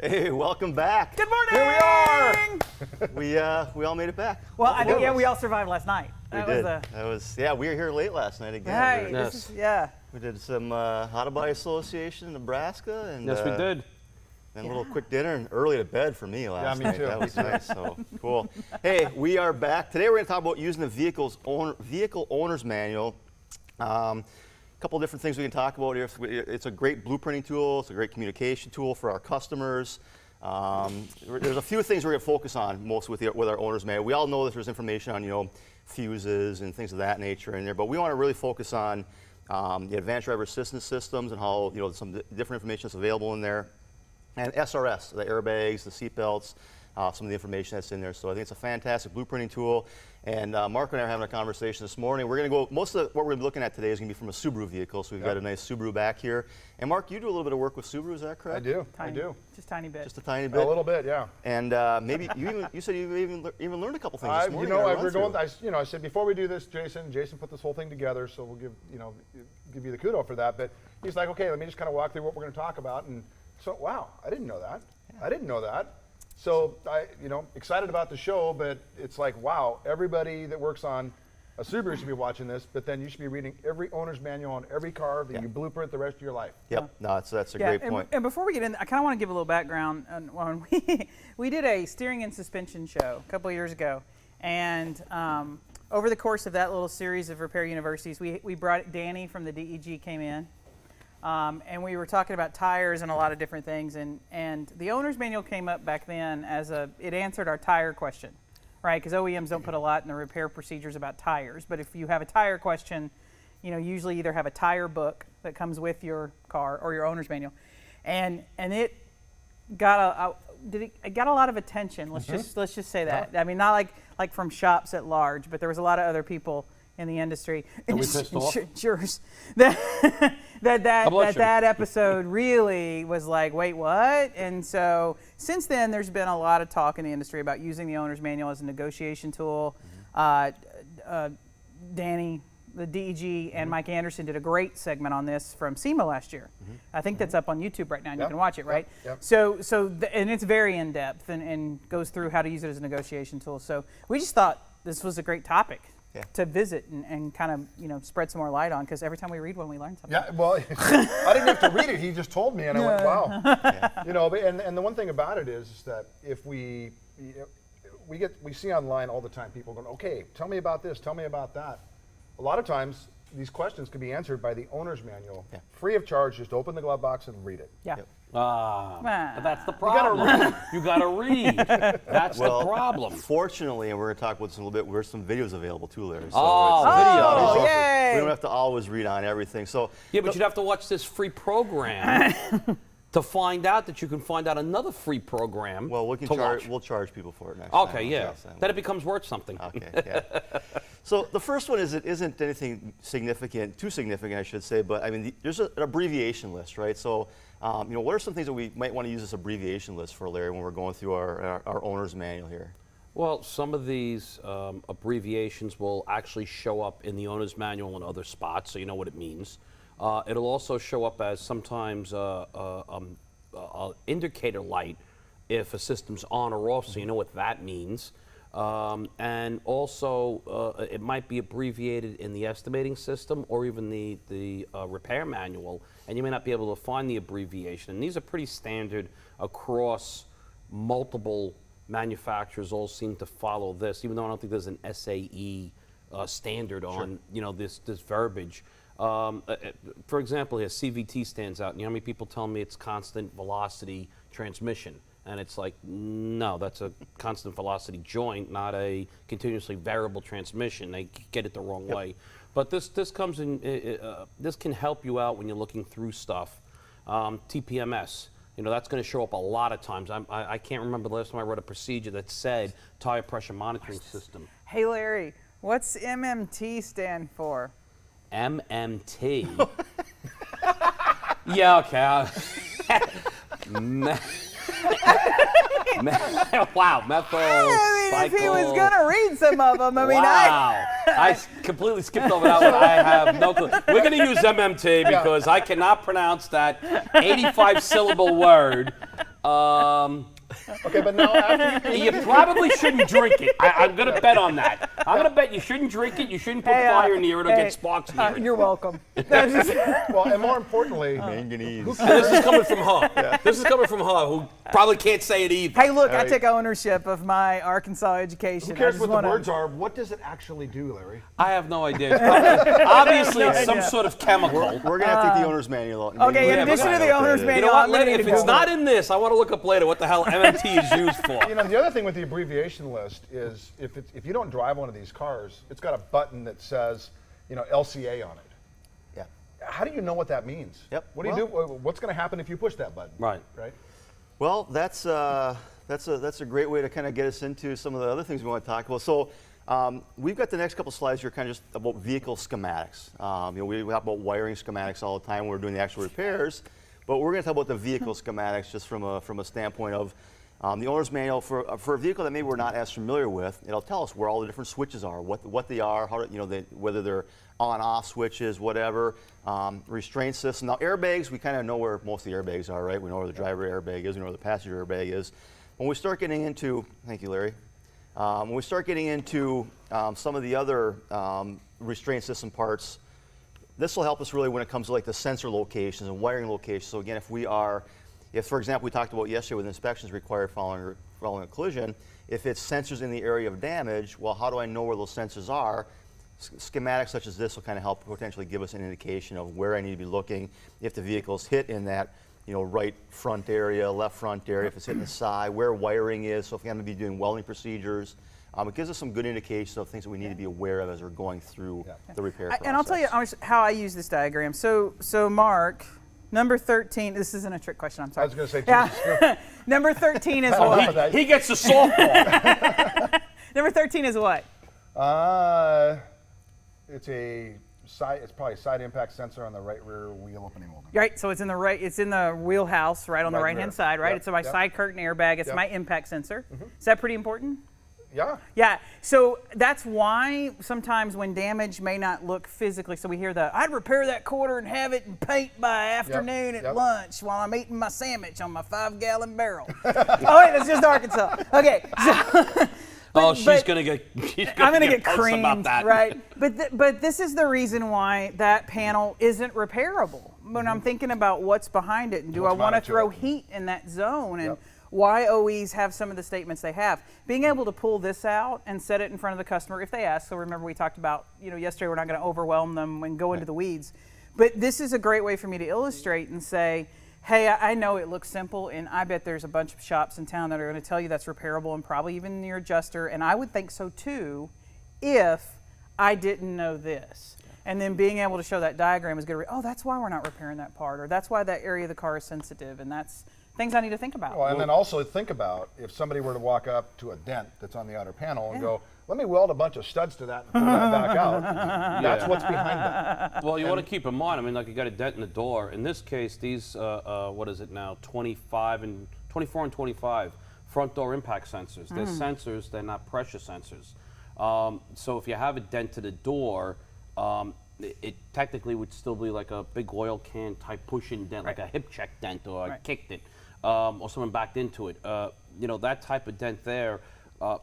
Hey, welcome back. Good morning. Here we are. We all made it back. Well, I think we all survived last night. We did. We were here late last night again. Right. Yes. We did some How to Buy Association in Nebraska, and Yes, we did. And a little quick dinner and early to bed for me last night. Me too. That was nice. So cool. Hey, we are back today. We're going to talk about using the vehicle owner's manual. Couple different things we can talk about here. It's a great blueprinting tool. It's a great communication tool for our customers. There's a few things we're going to focus on most with our owner's manual. We all know that there's information on fuses and things of that nature in there, but we want to really focus on the advanced driver assistance systems and how some different information that's available in there, and SRS, the airbags, the seat belts, some of the information that's in there. So I think it's a fantastic blueprinting tool. And Mark and I are having a conversation this morning. We're going to go, most of what we're going to be looking at today is going to be from a Subaru vehicle. So we've got a nice Subaru back here. And Mark, you do a little bit of work with Subaru, is that correct? I do. Just a tiny bit. Just a tiny bit? A little bit, yeah. And maybe you said you even learned a couple things this morning. I said before we do this, Jason put this whole thing together, so we'll give you the kudo for that. But he's like, okay, let me just kind of walk through what we're going to talk about. And so, wow, I didn't know that. Yeah. I didn't know that. So excited about the show, but it's like, wow, everybody that works on a Subaru should be watching this, but then you should be reading every owner's manual on every car that you blueprint the rest of your life. Yep, no, that's a great point. And before we get in, I kind of want to give a little background on we did a steering and suspension show a couple of years ago, and over the course of that little series of repair universities, we brought Danny from the DEG came in. And we were talking about tires and a lot of different things, and the owner's manual came up back then as it answered our tire question, right? Because OEMs don't put a lot in the repair procedures about tires, but if you have a tire question, usually either have a tire book that comes with your car or your owner's manual, and it got a lot of attention. Let's just say that. I mean, not like from shops at large, but there was a lot of other people in the industry. Are we pissed off? Jurors. That episode really was like, wait, what? And so since then, there's been a lot of talk in the industry about using the owner's manual as a negotiation tool. Danny, the DEG, and Mike Anderson did a great segment on this from SEMA last year. I think that's up on YouTube right now, and you can watch it, right? Yep. And it's very in-depth and goes through how to use it as a negotiation tool. So we just thought this was a great topic. To visit and kind of spread some more light on, because every time we read one we learn something. Yeah, well, I didn't have to read it. He just told me, and I went, wow. And the one thing about it is that if we see online all the time people going, okay, tell me about this, tell me about that. A lot of times these questions can be answered by the owner's manual, free of charge. Just open the glove box and read it. Yeah. But that's the problem. You got to read. That's the problem. Fortunately, and we're going to talk about this in a little bit, there's some videos available too, Larry. So yay! We don't have to always read on everything. So yeah, but you'd have to watch this free program to find out that you can find out another free program. Well, we'll charge people for it next time. Okay, yeah. Then it becomes worth something. Okay, yeah. So the first one isn't anything too significant, I should say, but I mean, there's an abbreviation list, right? So, what are some things that we might want to use this abbreviation list for, Larry, when we're going through our owner's manual here? Well, some of these abbreviations will actually show up in the owner's manual in other spots, so you know what it means. It'll also show up as sometimes an indicator light if a system's on or off, so you know what that means. And also, it might be abbreviated in the estimating system or even the repair manual, and you may not be able to find the abbreviation. And these are pretty standard across multiple manufacturers. All seem to follow this, even though I don't think there's an SAE standard on this verbiage. For example, here CVT stands out. You know how many people tell me it's constant velocity transmission? And it's like, no, that's a constant velocity joint, not a continuously variable transmission. They get it the wrong way. But this comes in. This can help you out when you're looking through stuff. TPMS, that's going to show up a lot of times. I can't remember the last time I read a procedure that said tire pressure monitoring system. Hey, Larry, what's MMT stand for? MMT. Yeah, okay. Wow, methyl. If he was gonna read some of them, I completely skipped over that one. I have no clue. We're gonna use MMT because I cannot pronounce that 85-syllable word Okay, but now after You probably shouldn't drink it. I'm going to bet on that. I'm going to bet you shouldn't drink it. You shouldn't put fire near it or get sparks near it. You're welcome. well, and more importantly, Manganese. This is coming from her. This is coming from her, who probably can't say it either. Hey, look, I take ownership of my Arkansas education. who cares I what just the wanna- words are? What does it actually do, Larry? I have no idea. Obviously, it's some sort of chemical. We're gonna have to take the owner's manual out. and Okay, maybe in we'll addition to find the out what owner's that is. manual, You know what? I'm gonna need If to it's Google not it. in this, I want to look up later what the hell MMT is used for. You know, the other thing with the abbreviation list is if you don't drive one of these cars, it's got a button that says, LCA on it. Yeah. How do you know what that means? Yep. What do you do? What's going to happen if you push that button? Right. Right. Well, that's a great way to kind of get us into some of the other things we want to talk about. So we've got the next couple slides here kind of just about vehicle schematics. We talk about wiring schematics all the time when we're doing the actual repairs, but we're going to talk about the vehicle schematics just from a standpoint of the owner's manual for a vehicle that maybe we're not as familiar with. It'll tell us where all the different switches are, what they are, how to, whether they're on-off switches, whatever. Restraint system. Now airbags, we kind of know where most of the airbags are, right? We know where the driver airbag is, we know where the passenger airbag is. When we start getting into, thank you, Larry. When we start getting into some of the other restraint system parts, this will help us really when it comes to like the sensor locations and wiring locations. So again, if for example we talked about yesterday with inspections required following a collision, if it's sensors in the area of damage, well, how do I know where those sensors are? Schematics such as this will kind of help potentially give us an indication of where I need to be looking if the vehicle's hit in that right front area, left front area, if it's hitting the side, where wiring is. So if I'm going to be doing welding procedures, it gives us some good indications of things that we need to be aware of as we're going through the repair process. And I'll tell you how I use this diagram. So Mark, number 13, this isn't a trick question, I'm sorry. I was going to say, Jesus. Number 13 is love what? that. He gets the softball. Number 13 is what? It's probably a side impact sensor on the right rear wheel opening molding. Right, so it's in the wheelhouse, right on the Right right-hand there. side, right? Yep, It's my yep. side curtain airbag, it's Yep. my impact sensor. Is that pretty important? Yeah. Yeah, so that's why sometimes when damage may not look physically, so we hear I'd repair that quarter and have it in paint by afternoon at yep. lunch while I'm eating my sandwich on my 5-gallon barrel. Oh wait, that's just Arkansas. Okay, so, She's but- going to get I'm gonna get posts about creamed, that. right? But this is the reason why that panel isn't repairable. When I'm thinking about what's behind it, and do I What's want to mounted to throw it. heat in that zone, and Yep. why OEs have some of the statements they have. Being able to pull this out and set it in front of the customer if they ask. So remember we talked about, yesterday we're not going to overwhelm them and go into the weeds. But this is a great way for me to illustrate and say, hey, I know it looks simple, and I bet there's a bunch of shops in town that are going to tell you that's repairable, and probably even your adjuster, and I would think so too if I didn't know this. And then being able to show that diagram is good. Oh, that's why we're not repairing that part, or that's why that area of the car is sensitive, and that's things I need to think about. Well, and then also think about if somebody were to walk up to a dent that's on the outer panel and go, let me weld a bunch of studs to that and pull that back out. That's what's behind that. Well, you want to keep in mind, like you got a dent in the door. In this case, these, what is it now, 24 and 25 front door impact sensors. They're sensors, they're not pressure sensors. So if you have a dent to the door, it technically would still be like a big oil can type pushing dent, like a hip check dent, or I kicked it, or someone backed into it. That type of dent there,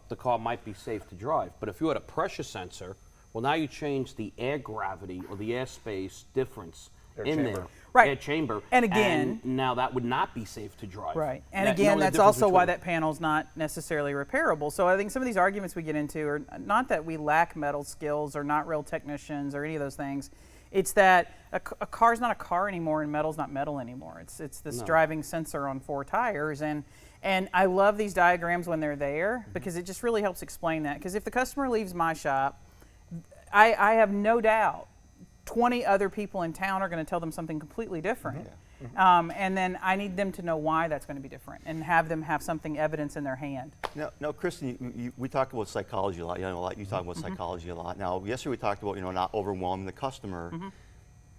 the car might be safe to drive. But if you had a pressure sensor, well, now you change the air gravity or the airspace difference in chamber. there. Right. Air chamber. And again- now that would not be safe to drive. Right. And Now, again, the that's difference also why between- that panel's not necessarily repairable. So I think some of these arguments we get into are not that we lack metal skills or not real technicians or any of those things. It's that a car's not a car anymore and metal's not metal anymore. It's this driving sensor on 4 tires. And I love these diagrams when they're there because it just really helps explain that. Because if the customer leaves my shop, I have no doubt 20 other people in town are going to tell them something completely different. And then I need them to know why that's going to be different and have them have something evidence in their hand. Now, Kristen, we talk about psychology a lot. You talk about psychology a lot. Now, yesterday we talked about not overwhelming the customer.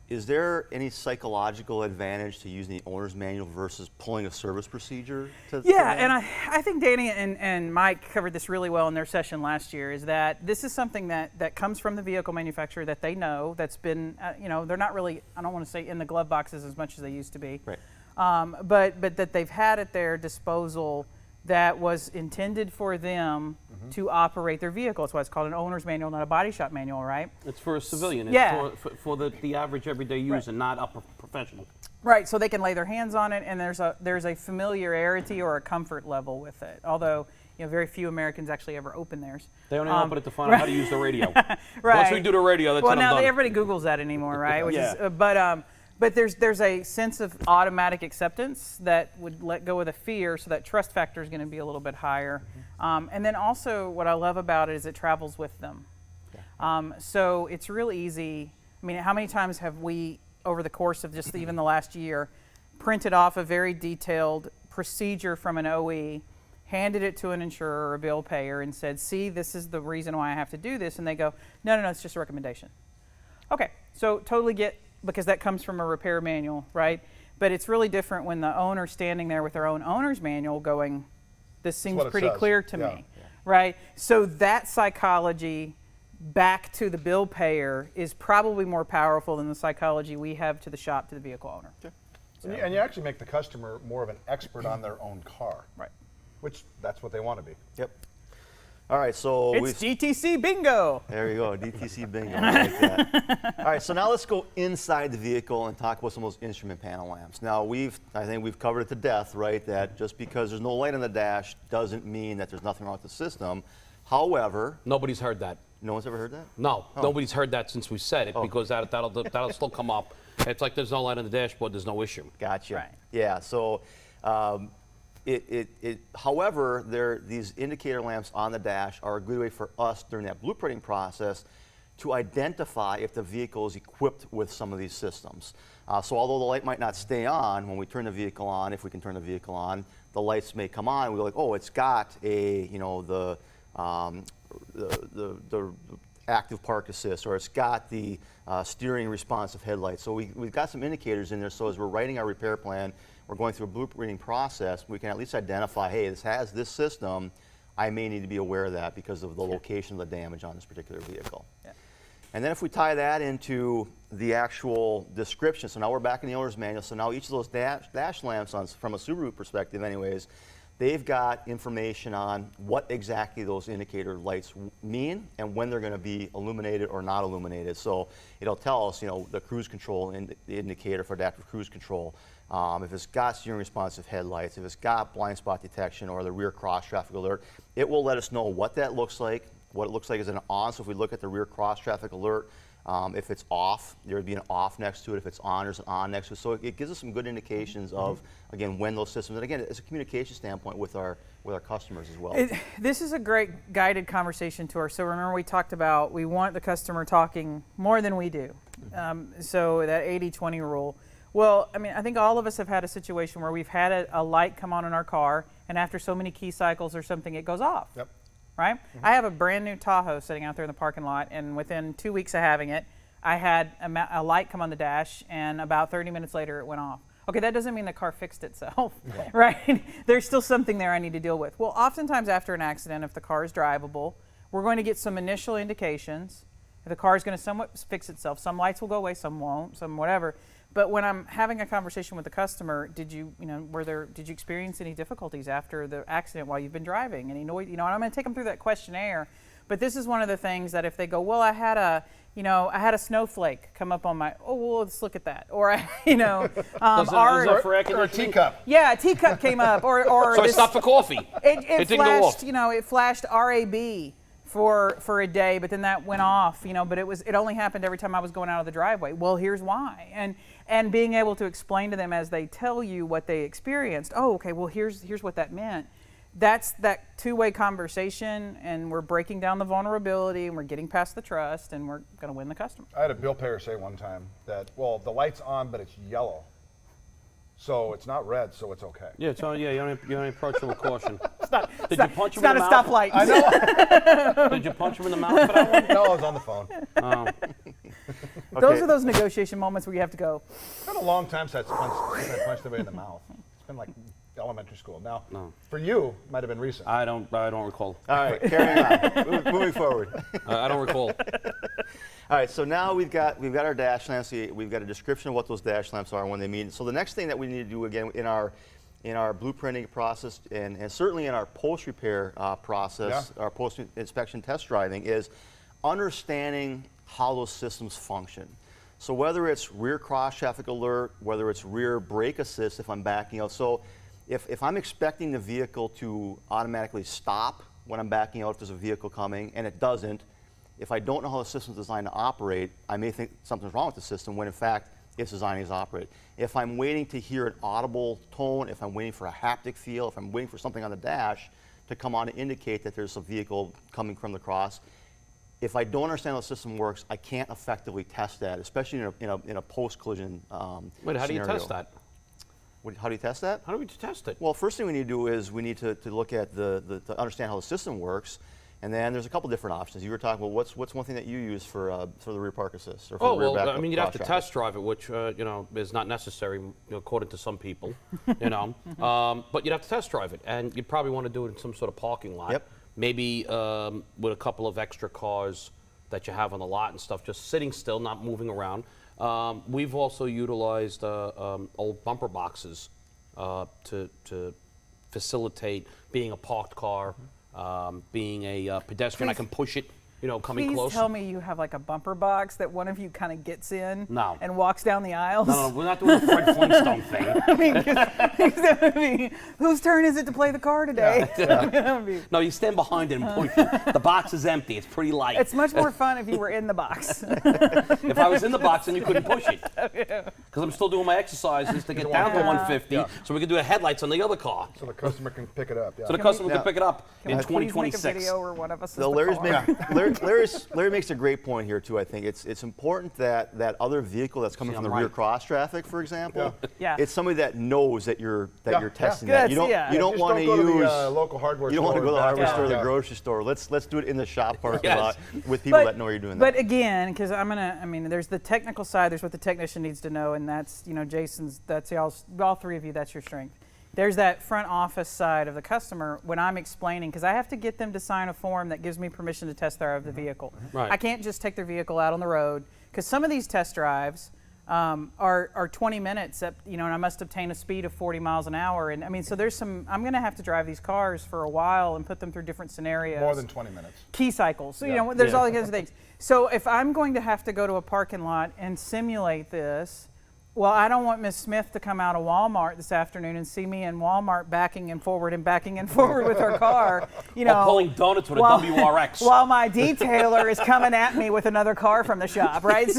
Is there any psychological advantage to using the owner's manual versus pulling a service procedure? Yeah, and I think Danny and Mike covered this really well in their session last year, is that this is something that comes from the vehicle manufacturer that they know, that's been, they're not really, I don't want to say in the glove boxes as much as they used to be. Right. but that they've had at their disposal that was intended for them to operate their vehicle. That's why it's called an owner's manual, not a body shop manual, right? It's for a civilian. Yeah. It's for the average everyday user, not a professional. Right, so they can lay their hands on it, and there's a familiarity or a comfort level with it. Although, very few Americans actually ever open theirs. They only open it to find out how to use the radio. Right. Once we do the radio, that's well, when I'm now done. everybody Googles that anymore, right? Which Yeah. is, but there's a sense of automatic acceptance that would let go of the fear, so that trust factor is going to be a little bit higher. And then also, what I love about it is it travels with them. So it's real easy. I mean, how many times have we, over the course of just even the last year, printed off a very detailed procedure from an OE, handed it to an insurer or a bill payer, and said, "See, this is the reason why I have to do this," and they go, "No, it's just a recommendation." Okay, so totally get, because that comes from a repair manual, right? But it's really different when the owner's standing there with their own owner's manual going, "This seems what it pretty says. clear to Yeah. me," right? So that psychology back to the bill payer is probably more powerful than the psychology we have to the shop, to the vehicle owner. And you actually make the customer more of an expert on their own car, Right. which that's what they want to be. Yep. All right, so It's DTC bingo. there you go, DTC bingo. I like that. All right, so now let's go inside the vehicle and talk about some of those instrument panel lamps. Now, I think we've covered it to death, right? That just because there's no light on the dash doesn't mean that there's nothing wrong with the system. However, Nobody's heard that. no one's ever heard that? No, nobody's heard that since we said it, because that'll still come up. It's like there's no light on the dashboard, there's no issue. Gotcha. Right. Yeah. So, however, these indicator lamps on the dash are a good way for us during that blueprinting process to identify if the vehicle is equipped with some of these systems. So, although the light might not stay on when we turn the vehicle on, if we can turn the vehicle on, the lights may come on. And we're like, oh, it's got a the active park assist, or it's got the steering responsive headlights. So we've got some indicators in there, so as we're writing our repair plan, we're going through a blueprinting process, we can at least identify, hey, this has this system, I may need to be aware of that because of the location of the damage on this particular vehicle. Yeah. And then if we tie that into the actual description, so now we're back in the owner's manual, so now each of those dash lamps, from a Subaru perspective anyways, they've got information on what exactly those indicator lights mean and when they're going to be illuminated or not illuminated. So it'll tell us, the cruise control the indicator for adaptive cruise control. If it's got steering responsive headlights, if it's got blind spot detection or the rear cross traffic alert, it will let us know what that looks like. What it looks like is an on. So if we look at the rear cross traffic alert, if it's off, there would be an off next to it. If it's on, there's an on next to it. So it gives us some good indications of, again, when those systems, and again, it's a communication standpoint with our customers as well. This is a great guided conversation tour. So remember, we talked about we want the customer talking more than we do. So that 80-20 rule. Well, I mean, I think all of us have had a situation where we've had a light come on in our car, and after so many key cycles or something, it goes off. Yep. Right? I have a brand new Tahoe sitting out there in the parking lot, and within 2 weeks of having it, I had a light come on the dash, and about 30 minutes later, it went off. Okay, that doesn't mean the car fixed itself, right? There's still something there I need to deal with. Well, oftentimes after an accident, if the car is drivable, we're going to get some initial indications. If the car is going to somewhat fix itself, some lights will go away, some won't, some whatever. But when I'm having a conversation with the customer, did you experience any difficulties after the accident while you've been driving? Any noise? And I'm going to take them through that questionnaire. But this is one of the things that if they go, well, I had a snowflake come up on my, oh, well, let's look at that. Or, For air Or a teacup. yeah, a teacup came up, or So I this, stopped for coffee. it didn't go off. flashed, it flashed RAB for a day, but then that went off, but it only happened every time I was going out of the driveway. Well, here's why. And being able to explain to them as they tell you what they experienced, oh, okay, well, here's what that meant. That's that two-way conversation, and we're breaking down the vulnerability, and we're getting past the trust, and we're going to win the customer. I had a bill payer say one time that, well, the light's on, but it's yellow. So it's not red, so it's okay. Yeah, so you only approach them with caution. Did It's you punch him not in a the mouth? stoplight. I know. Did you punch him in the mouth for that one? No, I was on the phone. Oh. Those are those negotiation moments where you have to go, It's been a long time since I punched somebody in the mouth. It's been like elementary school. Now, for you, it might have been recent. I don't recall. All right, carrying on. Moving forward. I don't recall. All right, so now we've got our dash lamps. We've got a description of what those dash lamps are and when they mean. So the next thing that we need to do again in our blueprinting process and certainly in our post-repair process, our post-inspection test driving, is understanding how those systems function. So whether it's rear cross traffic alert, whether it's rear brake assist if I'm backing out. So if I'm expecting the vehicle to automatically stop when I'm backing out if there's a vehicle coming and it doesn't, if I don't know how the system's designed to operate, I may think something's wrong with the system when in fact it's designed to operate. If I'm waiting to hear an audible tone, if I'm waiting for a haptic feel, if I'm waiting for something on the dash to come on to indicate that there's a vehicle coming from the cross, if I don't understand how the system works, I can't effectively test that, especially in a post-collision Wait, how do you scenario. test that? How do you test that? How do we test it? Well, first thing we need to do is we need to look at to understand how the system works, and then there's a couple different options. You were talking about what's one thing that you use for the rear park assist or for Oh, the rear well, back I mean, you'd have to cross traffic? test drive it, which, is not necessary, according to some people, But you'd have to test drive it, and you'd probably want to do it in some sort of parking lot. Yep. Maybe with a couple of extra cars that you have on the lot and stuff, just sitting still, not moving around. We've also utilized old bumper boxes to facilitate being a parked car, being a pedestrian. I can push it, coming Please close. tell me you have like a bumper box that one of you kind of gets in No. and walks down the aisles. No, we're not doing the Fred Flintstone thing. I mean, 'cause that would be, whose turn is it to play the car today? That would be- No, you stand behind it and push it. The box is empty. It's pretty light. It's much more fun if you were in the box. If I was in the box, then you couldn't push it. Because I'm still doing my exercises to get down to 150, so we can do the headlights on the other car. So the customer can pick it up. Yeah. So the customer Yeah. can pick it up in Please make a 2026. video where one of us is So the Larry's car. Larry makes a great point here too. I think it's important that that other vehicle that's coming See, from I'm the rear right. cross traffic, for example, Yeah. it's somebody that knows that you're Yeah. testing Yeah. that. You don't Yeah. you don't Just want to go to use the local hardware you don't want to store go to the and back hardware out. store or the Yeah. grocery store. Let's do it in the shop parking Yes. lot with people that know you're doing But that. again, because there's the technical side, there's what the technician needs to know, and that's, Jason's, that's all three of you, that's your strength. There's that front office side of the customer when I'm explaining, because I have to get them to sign a form that gives me permission to test drive the vehicle. Right. I can't just take their vehicle out on the road, because some of these test drives are 20 minutes, and I must obtain a speed of 40 miles an hour. And I mean, so I'm going to have to drive these cars for a while and put them through different scenarios. More than 20 minutes. Key cycles. So, Yeah. there's Yeah. all these kinds of things. So if I'm going to have to go to a parking lot and simulate this, well, I don't want Miss Smith to come out of Walmart this afternoon and see me in Walmart backing and forward with her car, Or pulling donuts with a WRX. while my detailer is coming at me with another car from the shop, right?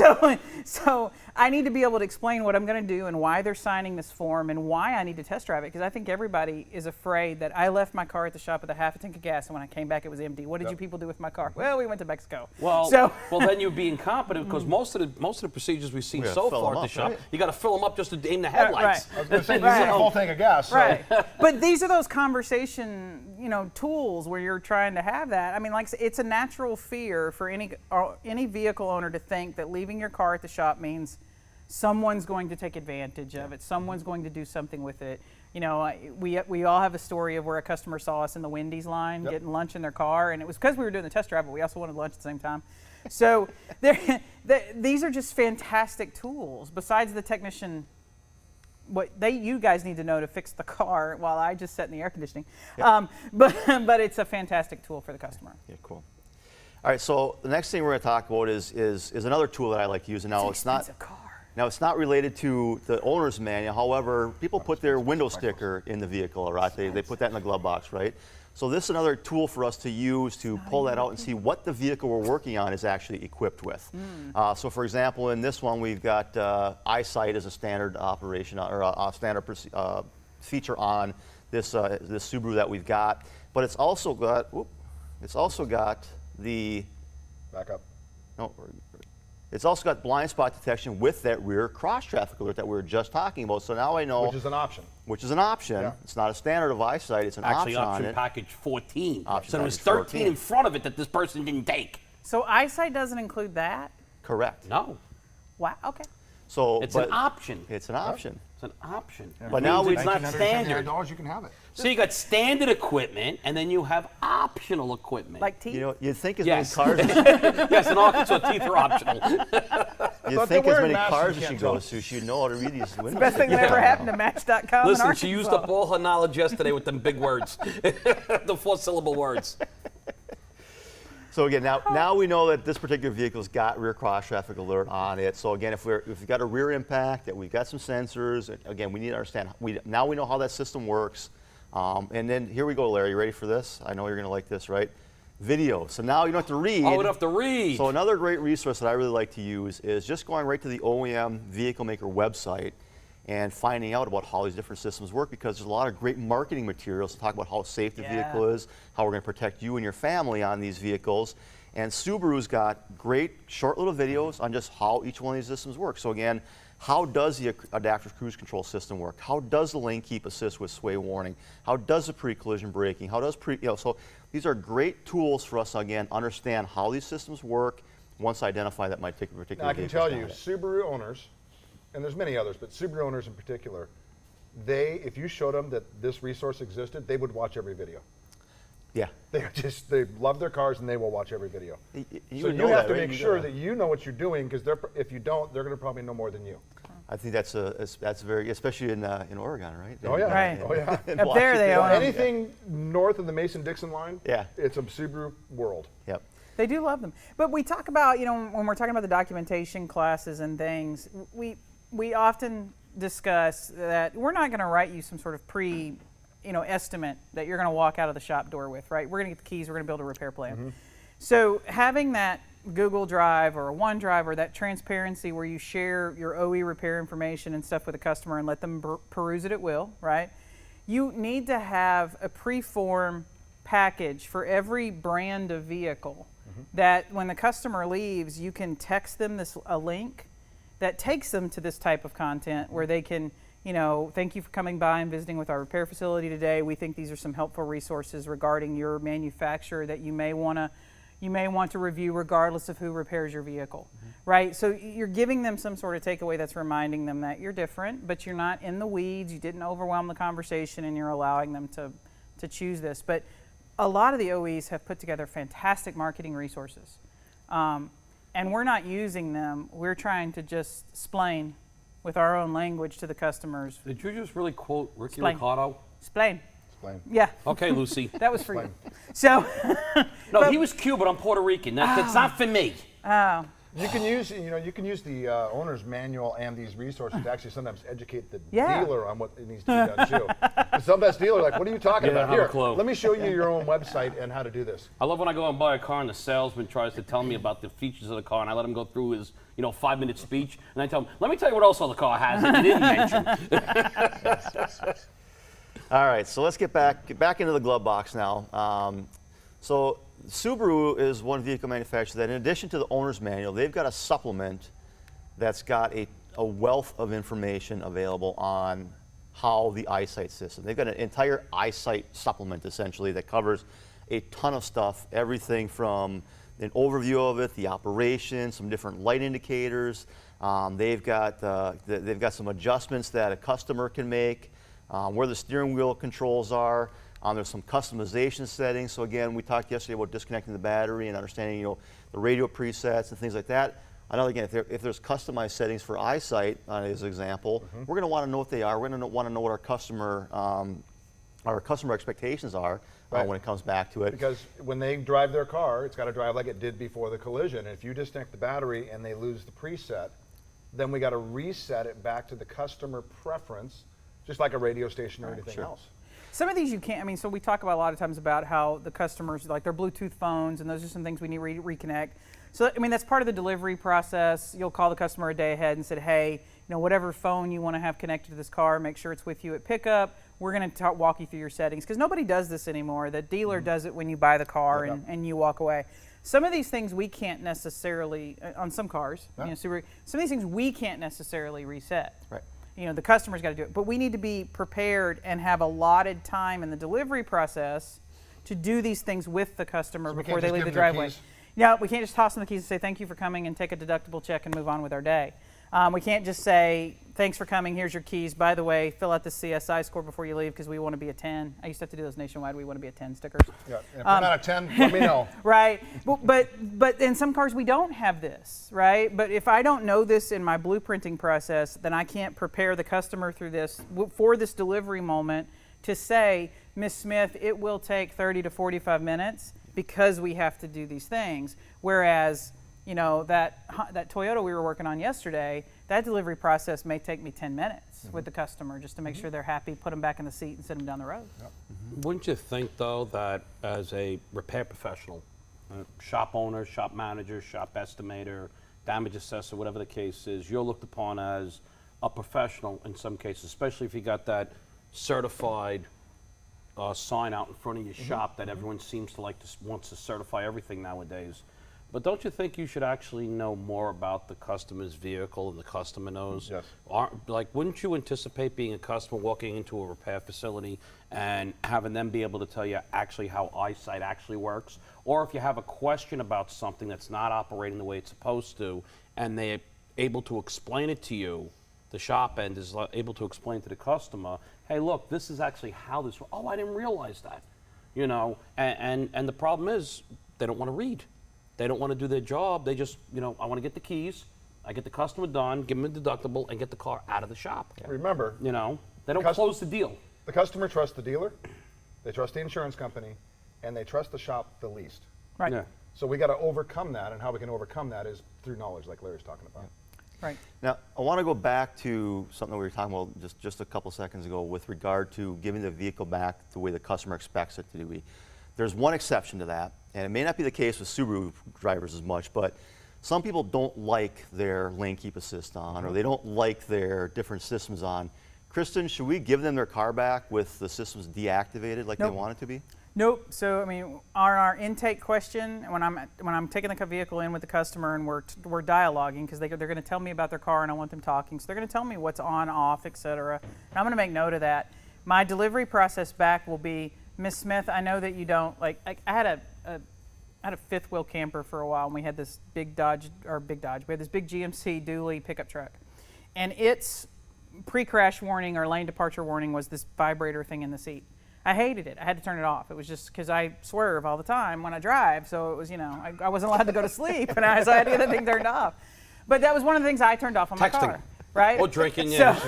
So I need to be able to explain what I'm going to do and why they're signing this form and why I need to test drive it, because I think everybody is afraid that I left my car at the shop with a half a tank of gas, and when I came back it was empty. What did you people do with my car? Well, we went to Mexico. Well, So- then you'd be incompetent because most of the procedures we've seen We gotta so fill far them at the up, shop, right? you got to fill them up just to aim the headlights. I was going to say, you Right. need a full tank of gas. So. Right. But these are those conversation, tools where you're trying to have that. I mean, like, it's a natural fear for any vehicle owner to think that leaving your car at the shop means someone's going to take advantage of it. Someone's going to do something with it. We all have a story of where a customer saw us in the Wendy's line getting lunch in their car, and it was because we were doing the test drive, but we also wanted lunch at the same time. So these are just fantastic tools. Besides the technician, you guys need to know to fix the car while I just sit in the air conditioning. But it's a fantastic tool for the customer. Yeah, cool. All right, so the next thing we're going to talk about is another tool that I like using. Now It's an expensive car. Now, it's not related to the owner's manual. However, people put their window sticker in the vehicle, right? They put that in the glove box, right? So this is another tool for us to use to pull that out and see what the vehicle we're working on is actually equipped with. So for example, in this one, we've got eyesight as a standard operation or a standard feature on this Subaru that we've got. But it's also got, the, Back up. no, it's also got blind spot detection with that rear cross traffic alert that we were just talking about. So now I know, Which is an option. Yeah. It's not a standard of eyesight, it's an Actually, option on option it. package 14. Option So there was package 13 14. in front of it that this person didn't take. So eyesight doesn't include that? Correct. No. Wow. Okay. So, It's but an option. It's an option. It's an option. But now it's not standard. $1,979, you can have it. So you got standard equipment, and then you have optional equipment. Like teeth. You know, you'd think as Yes. many cars. Yes, in Arkansas, teeth are optional. You'd But think they're as wearing many masks, cars you as she can't goes tell. to, she'd know how to read these windows. Best thing that ever happened to Match.com. in Listen, she used Arkansas. up all her knowledge yesterday with them big words, the 4-syllable words. So again, now we know that this particular vehicle's got rear cross traffic alert on it. So again, if we've got a rear impact, that we've got some sensors, again, we need to understand. Now we know how that system works. And then here we go, Larry. You ready for this? I know you're going to like this, right? Video. So now you don't have to read. Oh, we don't have to read. So another great resource that I really like to use is just going right to the OEM vehicle maker website and finding out about how these different systems work, because there's a lot of great marketing materials to talk about how safe the vehicle is, how we're going to protect you and your family on these vehicles. And Subaru's got great short little videos on just how each one of these systems work. So again, how does the adaptive cruise control system work? How does the lane keep assist with sway warning? How does the pre-collision braking? How does so these are great tools for us to, again, understand how these systems work once identify that might take a particular Now, I can vehicle's tell you, got it. Subaru owners, and there's many others, but Subaru owners in particular, if you showed them that this resource existed, they would watch every video. Yeah. They love their cars and they will watch every video. You So would you know have that, to right? make You sure gotta- that you know what you're doing, because if you don't, they're going to probably know more than you. I think that's very, especially in Oregon, right? Oh yeah, Right. oh yeah. In Up there they Washington. own 'em. Anything north of the Mason-Dixon line, Yeah. it's a Subaru world. Yep. They do love them. But we talk about, when we're talking about the documentation classes and things, we often discuss that we're not going to write you some sort of estimate that you're going to walk out of the shop door with, right? We're going to get the keys, we're going to build a repair plan. So having that Google Drive or a OneDrive or that transparency where you share your OE repair information and stuff with the customer and let them peruse it at will, right? You need to have a pre-form package for every brand of vehicle that when the customer leaves, you can text them a link that takes them to this type of content where they can, thank you for coming by and visiting with our repair facility today. We think these are some helpful resources regarding your manufacturer that you may want to review regardless of who repairs your vehicle, right? So you're giving them some sort of takeaway that's reminding them that you're different, but you're not in the weeds, you didn't overwhelm the conversation, and you're allowing them to choose this. But a lot of the OEs have put together fantastic marketing resources. And we're not using them. We're trying to just explain with our own language to the customers. Did you just really quote Ricky Explain. Ricardo? Explain. Explain. Yeah, Okay, Lucy. that was for you. So, No, he was Cuban. I'm Puerto Rican. That's not for me. You can use the owner's manual and these resources to actually sometimes educate the Yeah. dealer on what it needs to be done too. 'Cause sometimes dealer like, what are you talking Yeah, about? I have a Here, clue. let me show you your own website and how to do this. I love when I go and buy a car and the salesman tries to tell me about the features of the car, and I let him go through his 5-minute speech, and I tell him, let me tell you what else the car has that you didn't mention. All right, so let's get back into the glove box now. So Subaru is one vehicle manufacturer that, in addition to the owner's manual, they've got a supplement that's got a wealth of information available on how the eyesight system. They've got an entire eyesight supplement, essentially, that covers a ton of stuff, everything from an overview of it, the operation, some different light indicators. They've got some adjustments that a customer can make, where the steering wheel controls are. There's some customization settings. So again, we talked yesterday about disconnecting the battery and understanding, the radio presets and things like that. I know, again, if there's customized settings for eyesight, as an example, we're going to want to know what they are. We're going to want to know what our customer expectations are Right. when it comes back to it. Because when they drive their car, it's got to drive like it did before the collision. And if you disconnect the battery and they lose the preset, then we got to reset it back to the customer preference, just like a radio station or anything sure. else. some of these you can't. So we talk about a lot of times about how the customers, like their Bluetooth phones, and those are some things we need to reconnect. So, that's part of the delivery process. You'll call the customer a day ahead and say, hey, whatever phone you want to have connected to this car, make sure it's with you at pickup. We're going to walk you through your settings, because nobody does this anymore. The dealer does it when you buy the car and you walk away. Some of these things we can't necessarily, on some cars, Subaru, some of these things we can't necessarily reset. Right. The customer's got to do it. But we need to be prepared and have allotted time in the delivery process to do these things with the customer So we before can't they just leave give the them their driveway. keys? No, we can't just toss them the keys and say thank you for coming and take a deductible check and move on with our day. We can't just say, thanks for coming, here's your keys. By the way, fill out the CSI score before you leave because we want to be a 10. I used to have to do those nationwide. We want to be a 10 stickers. Yeah. And if we're not a 10, let me know. Right. But in some cars, we don't have this, right? But if I don't know this in my blueprinting process, then I can't prepare the customer through this for this delivery moment to say, Ms. Smith, it will take 30 to 45 minutes because we have to do these things. Whereas, you know, that Toyota we were working on yesterday, that delivery process may take me 10 minutes with the customer just to make sure they're happy, put them back in the seat and send them down the road. Yep. Wouldn't you think, though, that as a repair professional, shop owner, shop manager, shop estimator, damage assessor, whatever the case is, you're looked upon as a professional in some cases, especially if you got that certified sign out in front of your shop that everyone seems to wants to certify everything nowadays. But don't you think you should actually know more about the customer's vehicle than the customer knows? Yes. Wouldn't you anticipate being a customer walking into a repair facility and having them be able to tell you actually how eyesight actually works? Or if you have a question about something that's not operating the way it's supposed to, and they're able to explain it to you, the shop end is able to explain to the customer, hey, look, this is actually how this works. Oh, I didn't realize that. You know, and the problem is they don't want to read. They don't want to do their job. They just, you know, I want to get the keys, I get the customer done, give them a deductible, and get the car out of the shop. Yeah. Remember, you know, they don't close the deal. The customer trusts the dealer, they trust the insurance company, and they trust the shop the least. Right. Yeah. So we got to overcome that, and how we can overcome that is through knowledge, like Larry's talking about. Right. Now, I want to go back to something we were talking about just a couple seconds ago with regard to giving the vehicle back the way the customer expects it to be. There's one exception to that, and it may not be the case with Subaru drivers as much, but some people don't like their lane keep assist on, or they don't like their different systems on. Kristen, should we give them their car back with the systems deactivated like Nope. they want it to be? Nope. So I mean, on our intake question, when I'm taking the vehicle in with the customer and we're dialoguing because they're going to tell me about their car and I want them talking, so they're going to tell me what's on, off, etc. And I'm going to make note of that. My delivery process back will be, Ms. Smith, I know that you don't like. I had a fifth wheel camper for a while, and we had this big Dodge. We had this big GMC dually pickup truck, and its pre-crash warning or lane departure warning was this vibrator thing in the seat. I hated it. I had to turn it off. It was just because I swerve all the time when I drive, so it was, you know, I wasn't allowed to go to sleep, and so I had to get the thing turned off. But that was one of the things I turned off on my car. Right? Or drinking, yeah.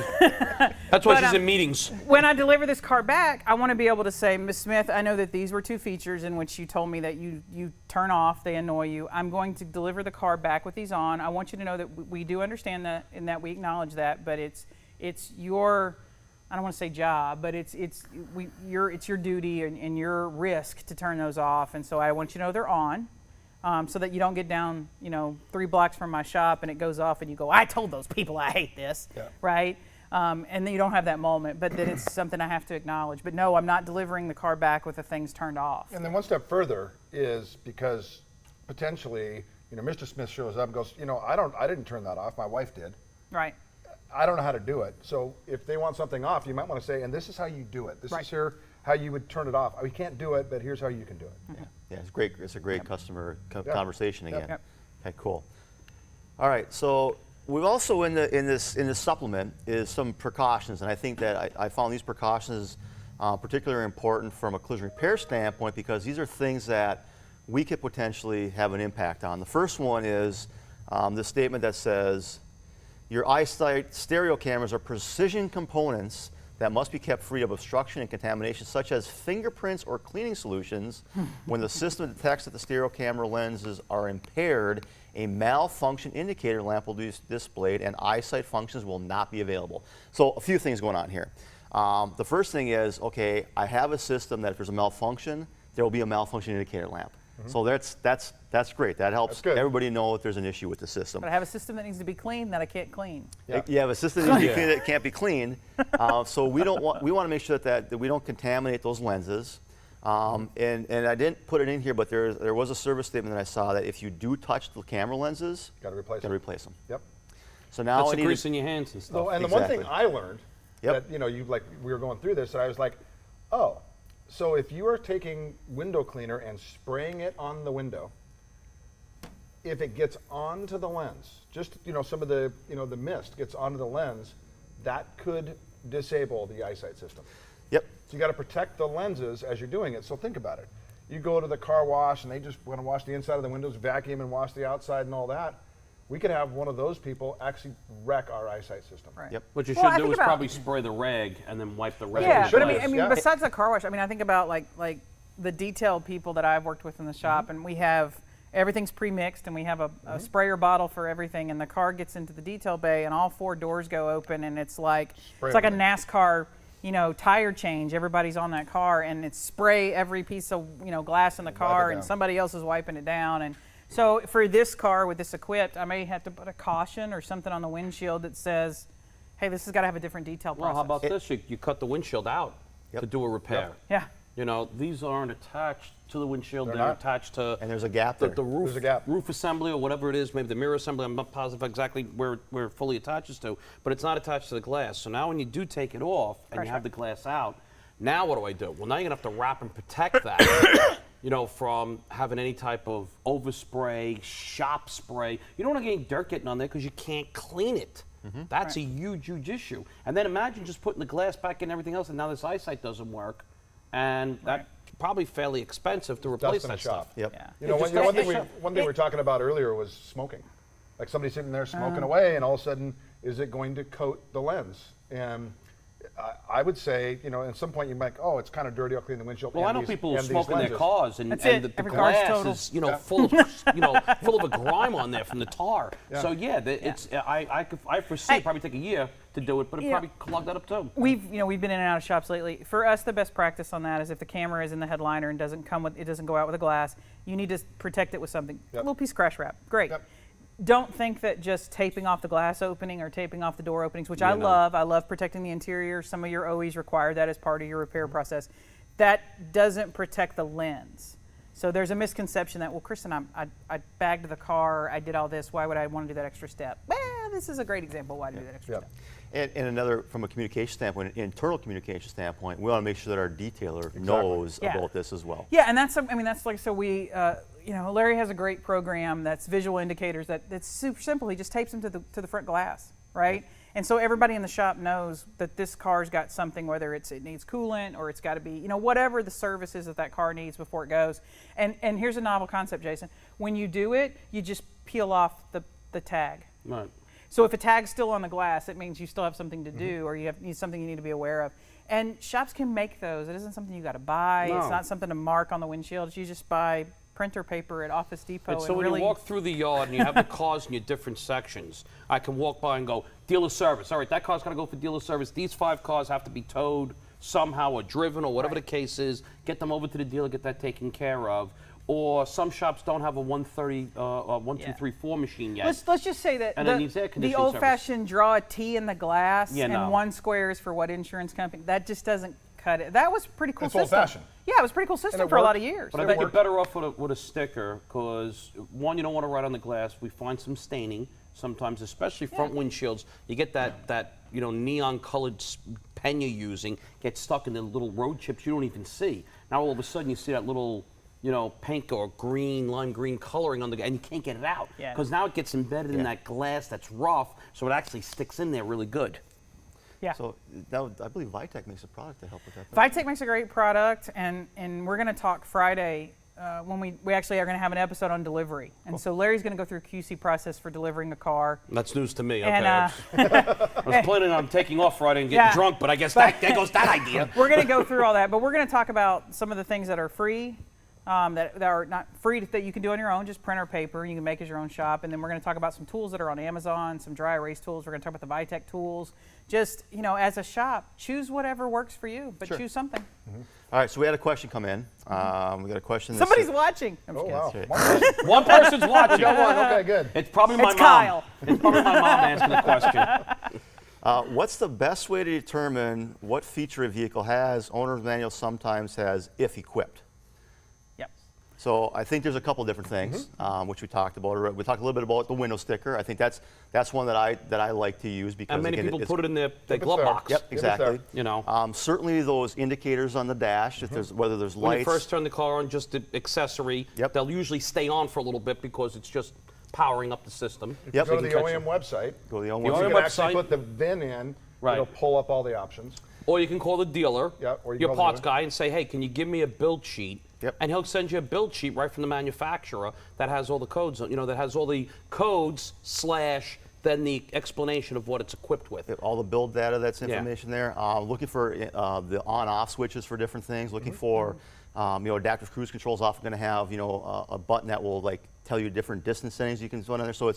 That's why she's in meetings. When I deliver this car back, I want to be able to say, Ms. Smith, I know that these were two features in which you told me that you turn off, they annoy you. I'm going to deliver the car back with these on. I want you to know that we do understand that and that we acknowledge that, but it's your, I don't want to say job, but it's your duty and your risk to turn those off. And so I want you to know they're on. So that you don't get down, 3 blocks from my shop and it goes off and you go, I told those people I hate this, right? And then you don't have that moment, but then it's something I have to acknowledge. But no, I'm not delivering the car back with the things turned off. And then one step further is because potentially, Mr. Smith shows up and goes, I didn't turn that off, my wife did. Right. I don't know how to do it. So if they want something off, you might want to say, and this is how you do it. This is how you would turn it off. We can't do it, but here's how you can do it. Yeah, it's great. It's a great customer conversation again. Yep. Okay, cool. All right, so we've also in this supplement is some precautions, and I think that I found these precautions particularly important from a collision repair standpoint because these are things that we could potentially have an impact on. The first one is the statement that says, your eyesight stereo cameras are precision components that must be kept free of obstruction and contamination, such as fingerprints or cleaning solutions. When the system detects that the stereo camera lenses are impaired, a malfunction indicator lamp will be displayed and eyesight functions will not be available. So a few things going on here. The first thing is, okay, I have a system that if there's a malfunction, there will be a malfunction indicator lamp. So that's great. That helps everybody know if there's an issue with the system. But I have a system that needs to be cleaned that I can't clean. You have a system that needs to be cleaned that can't be cleaned. So we want to make sure that we don't contaminate those lenses. And I didn't put it in here, but there was a service statement that I saw that if you do touch the camera lenses, got to replace them. Yep. So now that's the grease in your hands and stuff. Well, and the one thing I learned that we were going through this, and I was like, oh. So if you are taking window cleaner and spraying it on the window, if it gets onto the lens, just some of the the mist gets onto the lens, that could disable the eyesight system. Yep. So you got to protect the lenses as you're doing it. So think about it. You go to the car wash and they just want to wash the inside of the windows, vacuum and wash the outside and all that. We could have one of those people actually wreck our eyesight system. Right. Yep. What you Well, I should do think is about- probably spray the rag and then wipe the rag. Yeah, with but the I glass. mean, Yeah. besides the car wash, I mean, I think about like the detailed people that I've worked with in the shop, and we have everything's pre-mixed, and we have a sprayer bottle for everything, and the car gets into the detail bay, and all 4 doors go open, and it's like Spray a everything. NASCAR, tire change. Everybody's on that car, and it's spray every piece of glass in the car, and down. somebody else is wiping it down, and so for this car with this equipped, I may have to put a caution or something on the windshield that says, "Hey, this has got to have a different detail Well, process." how about this? You cut the windshield out Yep. to do a repair. Yeah. These aren't attached to the windshield. They're They're not. attached to And there's a gap the there. roof, There's a gap. roof assembly or whatever it is, maybe the mirror assembly. I'm not positive exactly where it fully attaches to, but it's not attached to the glass. So now when you do take it off and you have the glass out, now what do I do? Well, now you're going to have to wrap and protect that, from having any type of overspray, shop spray. You don't want to get any dirt getting on there because you can't clean it. That's a huge, huge issue. And then imagine just putting the glass back in and everything else, and now this eyesight doesn't work. And that's probably fairly expensive to replace Dust in a that shop. stuff. Yep. Yeah. One just thing, doesn't- one thing we were talking about earlier was smoking. Like somebody sitting there smoking away, and all of a sudden, is it going to coat the lens? And I would say, at some point you might, oh, it's kind of dirty. I'll clean the windshield. Well, and I know these- people who and smoke these in their lenses. cars, and, That's and it. the Every car's glass total. is, full of, full of a grime on there from the tar. So it's I foresee Hey. it probably take a year to do it, but it Yeah. probably clog that up too. We've been in and out of shops lately. For us, the best practice on that is if the camera is in the headliner and doesn't go out with a glass, you need to protect it with something. A little piece of crash wrap. Great. Yep. Don't think that just taping off the glass opening or taping off the door openings, which I no. love. I love protecting the interior. Some of your OEs require that as part of your repair process. That doesn't protect the lens. So there's a misconception that, well, Kristen, I bagged the car, I did all this. Why would I want to do that extra step? Well, this is a great example why to do that extra Yep. step. And another, from a communication standpoint, an internal communication standpoint, we want to make sure that our detailer knows Yeah. about this as well. Yeah, and that's like, so we, Larry has a great program that's visual indicators that's super simple. He just tapes them to the front glass, right? And so everybody in the shop knows that this car's got something, whether it needs coolant or it's got to be, whatever the service is that car needs before it goes. And here's a novel concept, Jason. When you do it, you just peel off the tag. Right. So if a tag's still on the glass, it means you still have something to do, or need something you need to be aware of. And shops can make those. It isn't something you got to buy. No. It's not something to mark on the windshield. You just buy printer paper at Office Depot. And so when really, you walk through the yard and you have the cars in your different sections, I can walk by and go, dealer service. All right, that car's got to go for dealer service. These 5 cars have to be towed somehow or driven or whatever the case is. Get them over to the dealer, get that taken care of. Or some shops don't have a 130, 1234 machine yet. let's just say that And it needs air the conditioning service. old-fashioned draw a T in the glass Yeah, and no. 1 square is for what insurance company. That just doesn't cut it. That was a pretty cool It's system. old-fashioned. Yeah, it was a pretty cool system it for a lot worked. of years. But I think you're better off with a sticker because, one, you don't want to write on the glass. We find some staining sometimes, especially front windshields. You get that neon-colored pen you're using get stuck in the little road chips you don't even see. Now all of a sudden you see that little pink or green, lime green coloring on and you can't get it out Yeah. because now it gets embedded in that glass that's rough, so it actually sticks in there really good. Yeah. So I believe Vitek makes a product to help with that. Vitek makes a great product, and we're going to talk Friday when we actually are going to have an episode on delivery. And so Larry's going to go through a QC process for delivering a car. That's news to me. Okay. And, I was planning on taking off Friday and getting Yeah. drunk, but I guess there goes that idea. We're going to go through all that, but we're going to talk about some of the things that are free, that are not free that you can do on your own, just print or paper. You can make as your own shop. And then we're going to talk about some tools that are on Amazon, some dry erase tools. We're going to talk about the Vitek tools. Just, as a shop, choose whatever works for you, but Sure. choose something. All right, so we had a question come in. We got a question. that Somebody's said- watching. I'm Oh, just wow. That's One person's watching. Got one. Okay, good. It's probably my It's mom. Kyle. It's probably my mom asking the question. What's the best way to determine what feature a vehicle has? Owner's manual sometimes has if equipped. Yep. So I think there's a couple different things, which we talked about. We talked a little bit about the window sticker. I think that's one that I like to use because And many again, people it's- put it in their it's glove there. box. Yep, it's exactly. there. Certainly those indicators on the dash, if there's whether there's When lights. you first turn the car on, just the accessory, Yep. they'll usually stay on for a little bit because it's just powering up the system. Yep. Go to You the can catch OEM website. Go to the OEM The You website. OEM can actually website. put the VIN in. Right. It'll pull up all the options. Or you can call the dealer, Yeah, or you your call the parts dealer. guy, and say, hey, can you give me a build sheet? Yep. And he'll send you a build sheet right from the manufacturer that has all the codes, that has all the codes / then the explanation of what it's equipped with. All the build data, that's Yeah. information there. Looking for the on-off switches for different things. Looking for, adaptive cruise control is often going to have, a button that will like tell you different distance settings you can run on there. So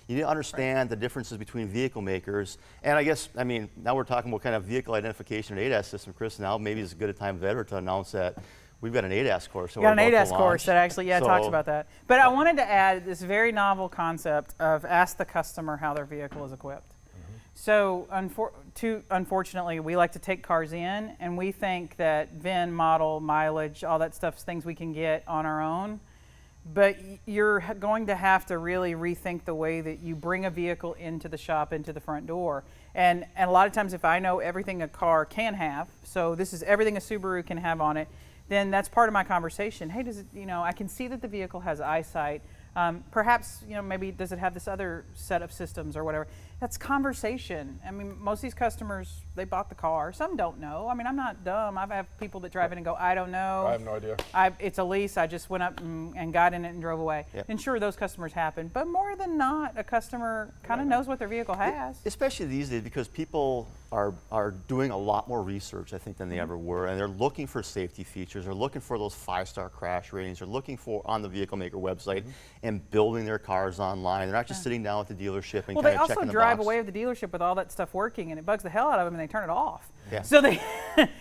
you need to understand the differences between vehicle makers. And I guess, now we're talking about kind of vehicle identification and ADAS system, Chris. Now maybe it's a good time of ever to announce that we've got an ADAS course. Got an ADAS course that actually, talks about that. But I wanted to add this very novel concept of ask the customer how their vehicle is equipped. So unfortunately, we like to take cars in, and we think that VIN, model, mileage, all that stuff's things we can get on our own. But you're going to have to really rethink the way that you bring a vehicle into the shop, into the front door. And a lot of times, if I know everything a car can have, so this is everything a Subaru can have on it, then that's part of my conversation. Hey, does it, I can see that the vehicle has eyesight. Perhaps, maybe does it have this other set of systems or whatever? That's conversation. Most of these customers, they bought the car. Some don't know. I'm not dumb. I've had people that drive in and go, I don't know. I have no idea. It's a lease. I just went up and got in it and drove away. Yep. And sure, those customers happen. But more than not, a customer kind of knows what their vehicle has. Especially these days, because people are doing a lot more research, I think, than they ever were, and they're looking for safety features. They're looking for those 5-star crash ratings. They're looking for on the vehicle maker website and building their cars online. They're not just sitting down at the dealership and Well, kind they of also checking the drive box. away with the dealership with all that stuff working, and it bugs the hell out of them, and they turn it off. Yeah. So they,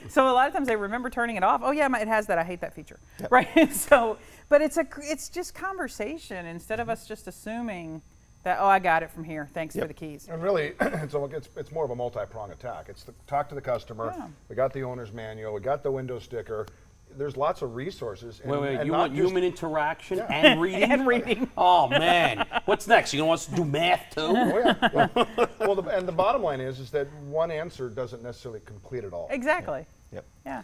so a lot of times they remember turning it off. Oh yeah, it has that. I hate that feature. Yep. Right. So, but it's just conversation instead of us just assuming that I got it from here. Thanks for the keys. And really, it's more of a multi-prong attack. It's talk to the customer. Yeah. We got the owner's manual. We got the window sticker. There's lots of resources. And, Wait, and you not want just- human interaction and reading? And reading. Oh, man. What's next? You going to want us to do math, too? Oh, yeah. Well, and the bottom line is that one answer doesn't necessarily complete it all. Exactly. Yep. Yeah.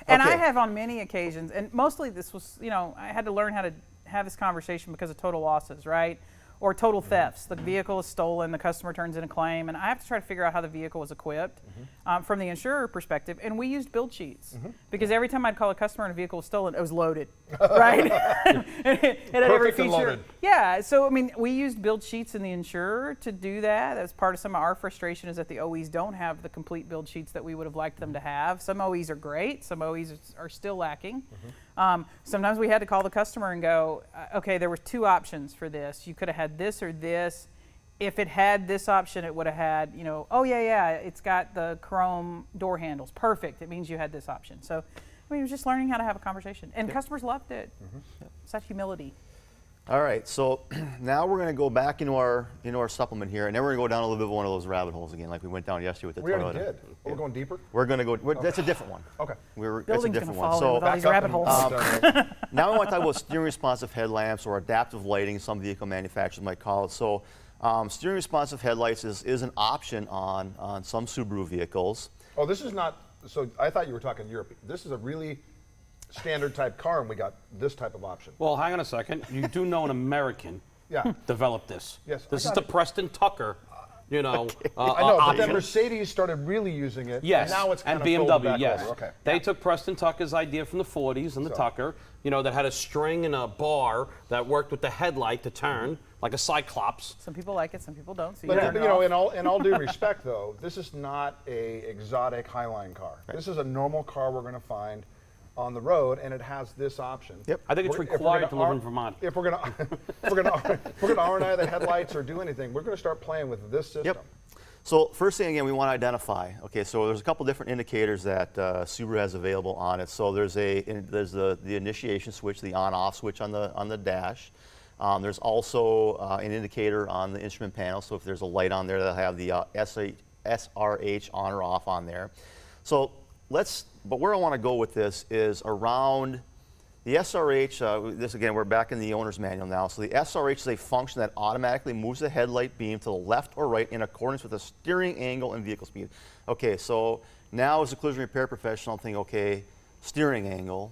And I Okay. have on many occasions, and mostly this was, I had to learn how to have this conversation because of total losses, right? Or total thefts. The vehicle is stolen, the customer turns in a claim, and I have to try to figure out how the vehicle was equipped from the insurer perspective. And we used build sheets because every time I'd call a customer and a vehicle was stolen, it was loaded, right? it had every Perfect and feature. loaded. Yeah, so we used build sheets in the insurer to do that. That's part of some of our frustration is that the OEs don't have the complete build sheets that we would have liked them to have. Some OEs are great, some OEs are still lacking. Sometimes we had to call the customer and go, okay, there were 2 options for this. You could have had this or this. If it had this option, it would have had, oh yeah, it's got the chrome door handles. Perfect. It means you had this option. So, it was just learning how to have a conversation. And customers loved it. Such humility. All right, so now we're going to go back into our supplement here, and then we're going to go down a little bit of one of those rabbit holes again, like we went down yesterday with the We Toyota. already did. We're going deeper? We're going to go. That's a different one. Okay. That's a Building's different gonna one. fall in with all these back up rabbit and- holes. Now I want to talk about steering responsive headlamps or adaptive lighting, some vehicle manufacturers might call it. So steering responsive headlights is an option on some Subaru vehicles. Oh, this is not, so I thought you were talking Europe. This is a really standard type car, and we got this type of option. Well, hang on a second. You do know an American Yeah. developed this. Yes, This I is got the it. Preston Tucker, I know, but option. then Mercedes started really using it. Yes, And now it's kind and of folded BMW, back yes. over. Okay. They took Preston Tucker's idea from the 40s and the Tucker, that had a string and a bar that worked with the headlight to turn, like a Cyclops. Some people like it, some people don't. So But, turn it in off. all due respect, though, this is not a exotic Highline car. This is a normal car we're going to find on the road, and it has this option. Yep. I think it's If we're required to gonna live R- in Vermont. If we're going to R&I the headlights or do anything, we're going to start playing with this system. Yep. So first thing, again, we want to identify. Okay, so there's a couple different indicators that Subaru has available on it. So there's the initiation switch, the on-off switch on the dash. There's also an indicator on the instrument panel. So if there's a light on there, they'll have the SRH on or off on there. So but where I want to go with this is around the SRH. This again, we're back in the owner's manual now. So the SRH is a function that automatically moves the headlight beam to the left or right in accordance with the steering angle and vehicle speed. Okay, so now as a collision repair professional, I'm thinking, okay, steering angle,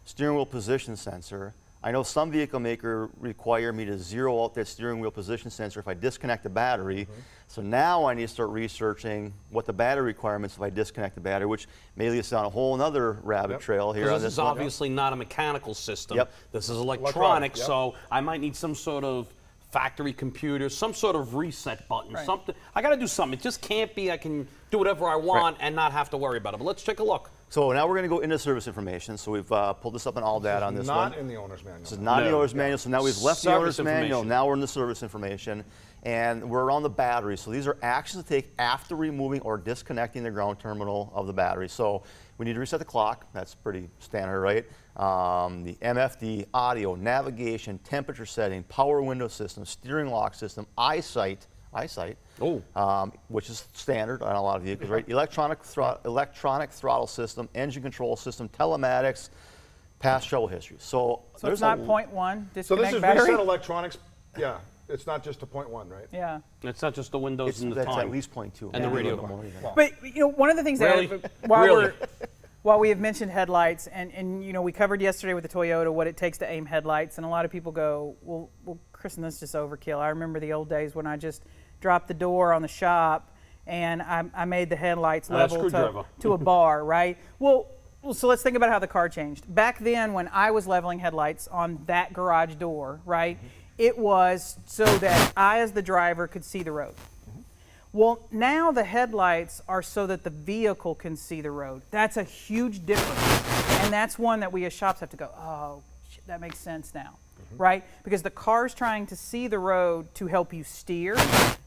steering wheel position sensor, I know some vehicle maker require me to zero out that steering wheel position sensor if I disconnect the battery. So now I need to start researching what the battery requirements if I disconnect the battery, which may lead us down a whole other rabbit trail here. Because this is obviously not a mechanical system. Yep. This is electronic, yep. so I might need some sort of factory computer, some sort of reset button, Right. something. I got to do something. It just can't be I can do whatever I want and not have to worry about it. But let's take a look. So now we're going to go into service information. So we've pulled this up in all data on this one. Not in the owner's manual. This is not in the No. owner's manual, so now we've left the Service owner's manual. information. Now we're in the service information, and we're on the battery. So these are actions to take after removing or disconnecting the ground terminal of the battery. So we need to reset the clock. That's pretty standard, right? The MFD, audio, navigation, temperature setting, power window system, steering lock system, eyesight, which is standard on a lot of vehicles, right? Electronic throttle system, engine control system, telematics, past trouble history. So So there's it's not a, point one, So this disconnect is battery? reset electronics. Yeah, it's not just a 0.1, right? Yeah. It's not just the windows and the that's time. at least 0.2. And the maybe a radio little bar. more even. Well, But you know, one of the things Really? that Really? while we have mentioned headlights, and you know, we covered yesterday with the Toyota what it takes to aim headlights, and a lot of people go, well, Kristen, that's just overkill. I remember the old days when I just dropped the door on the shop and I made the headlights level screwdriver. to a bar, right? Well, so let's think about how the car changed. Back then, when I was leveling headlights on that garage door, right, it was so that I, as the driver, could see the road. Well, now the headlights are so that the vehicle can see the road. That's a huge difference. And that's one that we as shops have to go, oh, shit, that makes sense now, right? Because the car's trying to see the road to help you steer,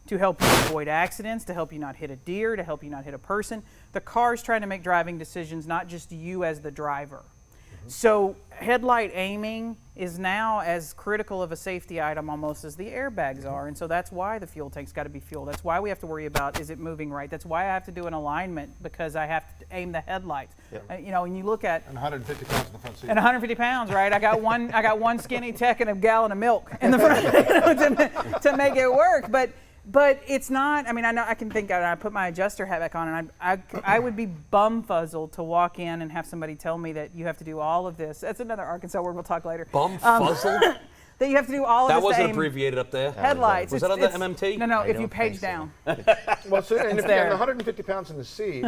to help you avoid accidents, to help you not hit a deer, to help you not hit a person. The car's trying to make driving decisions, not just you as the driver. So headlight aiming is now as critical of a safety item almost as the airbags are, and so that's why the fuel tank's got to be fueled. That's why we have to worry about, is it moving right? That's why I have to do an alignment, because I have to aim the headlights. Yep. You know, when you look at And 150 pounds in the front seat. and 150 pounds, right? I got one skinny tech and a gallon of milk in the front you know, to make it work. But it's not. I mean, I know I can think. I put my adjuster hat back on, and I would be bumfuzzled to walk in and have somebody tell me that you have to do all of this. That's another Arkansas word we'll talk later. Bumfuzzled? That you have to do all of That this. wasn't to aim abriviated up there. headlights. Was that on the MMT? No. I If you don't page think so. down, Well, so, and if there. and 150 pounds in the seat,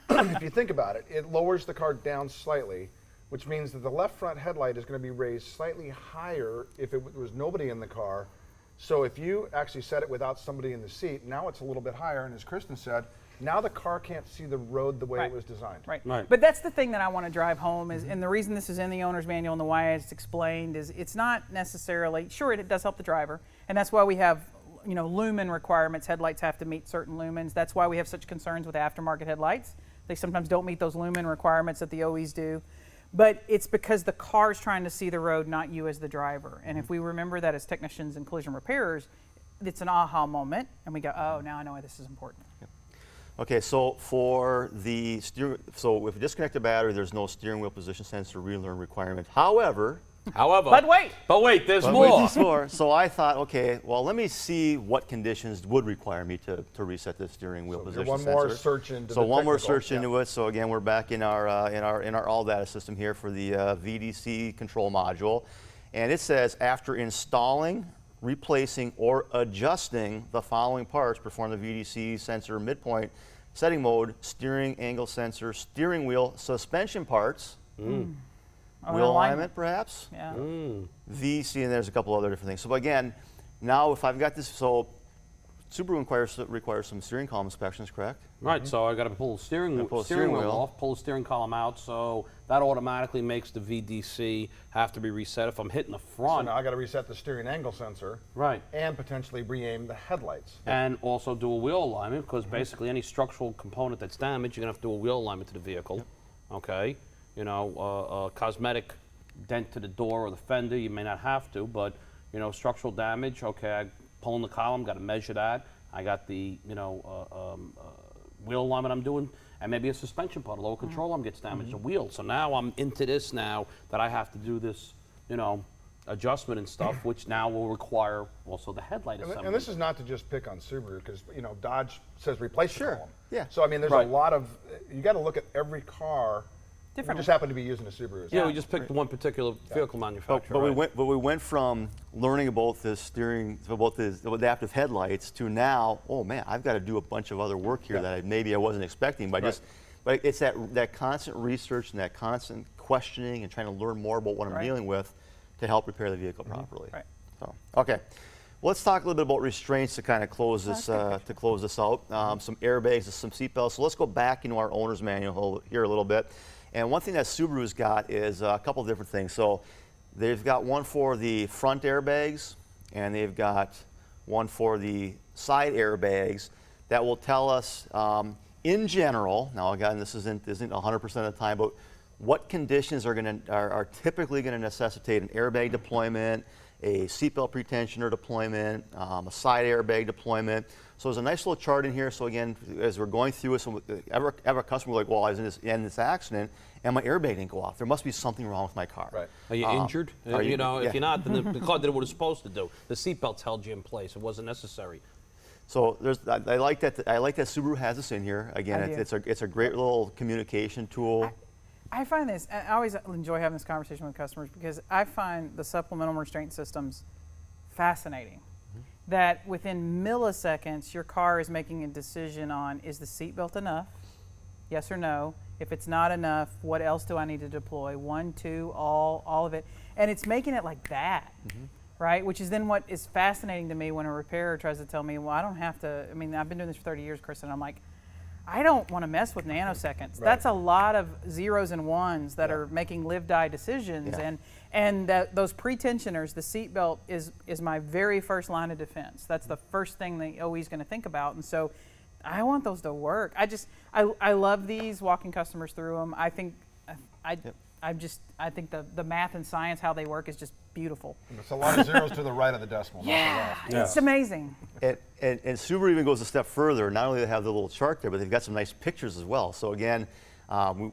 if you think about it, it lowers the car down slightly, which means that the left front headlight is going to be raised slightly higher if it was nobody in the car. So if you actually set it without somebody in the seat, now it's a little bit higher. And as Kristen said, now the car can't see the road the way Right. it was designed. right? Right. But that's the thing that I want to drive home is, and the reason this is in the owner's manual and the why it's explained is it's not necessarily, sure, it does help the driver, and that's why we have, you know, lumen requirements. Headlights have to meet certain lumens. That's why we have such concerns with aftermarket headlights. They sometimes don't meet those lumen requirements that the OEs do. But it's because the car's trying to see the road, not you as the driver. And if we remember that as technicians and collision repairers, it's an aha moment, and we go, oh, now I know why this is important. Okay, so for the so if you disconnect the battery, there's no steering wheel position sensor relearn requirement. However, But wait, there's But more. wait, there's more. So I thought, okay, well, let me see what conditions would require me to reset the steering wheel So position one sensor. more search into So the one more technical, search into it. So again, we're back in our all data system here for the VDC control module, and it says after installing, replacing, or adjusting the following parts, perform the VDC sensor midpoint setting mode, steering angle sensor, steering wheel, suspension parts. Wheel alignment, perhaps? Yeah. VC, and there's a couple other different things. So again, now if I've got this, so Subaru requires some steering column inspections, correct? Right, so I got to pull the steering wheel off, pull the steering column out, so that automatically makes the VDC have to be reset if I'm hitting the So front. now I got to reset the steering angle sensor. Right. And potentially re-aim the headlights. And also do a wheel alignment, because basically any structural component that's damaged, you're going to have to do a wheel alignment to the vehicle. Okay? You know, a cosmetic dent to the door or the fender, you may not have to, but, you know, structural damage, okay, I pull in the column, got to measure that. I got the, you know, wheel alignment I'm doing, and maybe a suspension part, a lower control arm gets damaged, a wheel. So now I'm into this now that I have to do this, you know, adjustment and stuff, which now will require also the headlight assembly. And this is not to just pick on Subaru, because, you know, Dodge says replace the column. Yeah. So I mean, there's Right. a lot of, you got to look at every car We Different. just happen to be using a Subaru. Yeah, we just picked one particular vehicle manufacturer. But we went from learning about the steering, about the adaptive headlights, to now, oh man, I've got to do a bunch of other work here that maybe I wasn't expecting. But but it's that constant research and that constant questioning and trying to learn more about what I'm dealing with to help repair the vehicle properly. Right. So, okay. Let's talk a little bit about restraints to kind of close this out. Some airbags, some seatbelts. So let's go back into our owner's manual here a little bit. And one thing that Subaru's got is a couple of different things. So they've got one for the front airbags, and they've got one for the side airbags that will tell us, in general. Now again, this isn't 100% of the time, but what conditions are typically going to necessitate an airbag deployment, a seatbelt pretensioner deployment, a side airbag deployment. So there's a nice little chart in here. So again, as we're going through this, ever a customer like, well, I was in this accident and my airbag didn't go off. There must be something wrong with my car. Right. Are you injured? Are you- If you're not, then the car did what it was supposed to do. The seatbelts held you in place. It wasn't necessary. So I like that. I like that Subaru has this in here. Again, I do. it's a great little communication tool. I find this, I always enjoy having this conversation with customers because I find the supplemental restraint systems fascinating. That within milliseconds, your car is making a decision on, is the seatbelt enough? Yes or no? If it's not enough, what else do I need to deploy? 1, 2, all of it. And it's making it like that, right? Which is then what is fascinating to me when a repairer tries to tell me, well, I don't have to, I mean, I've been doing this for 30 years, Chris, and I'm like, I don't want to mess with nanoseconds. That's a lot of zeros and ones that are making live-die decisions. And those pretensioners, the seatbelt is my very first line of defense. That's the first thing the OE is going to think about. And so I want those to work. I love these, walking customers through them. I think I think the math and science, how they work, is just beautiful. It's a lot of zeros to the right of the decimal. It's amazing. And Subaru even goes a step further. Not only do they have the little chart there, but they've got some nice pictures as well. So again, and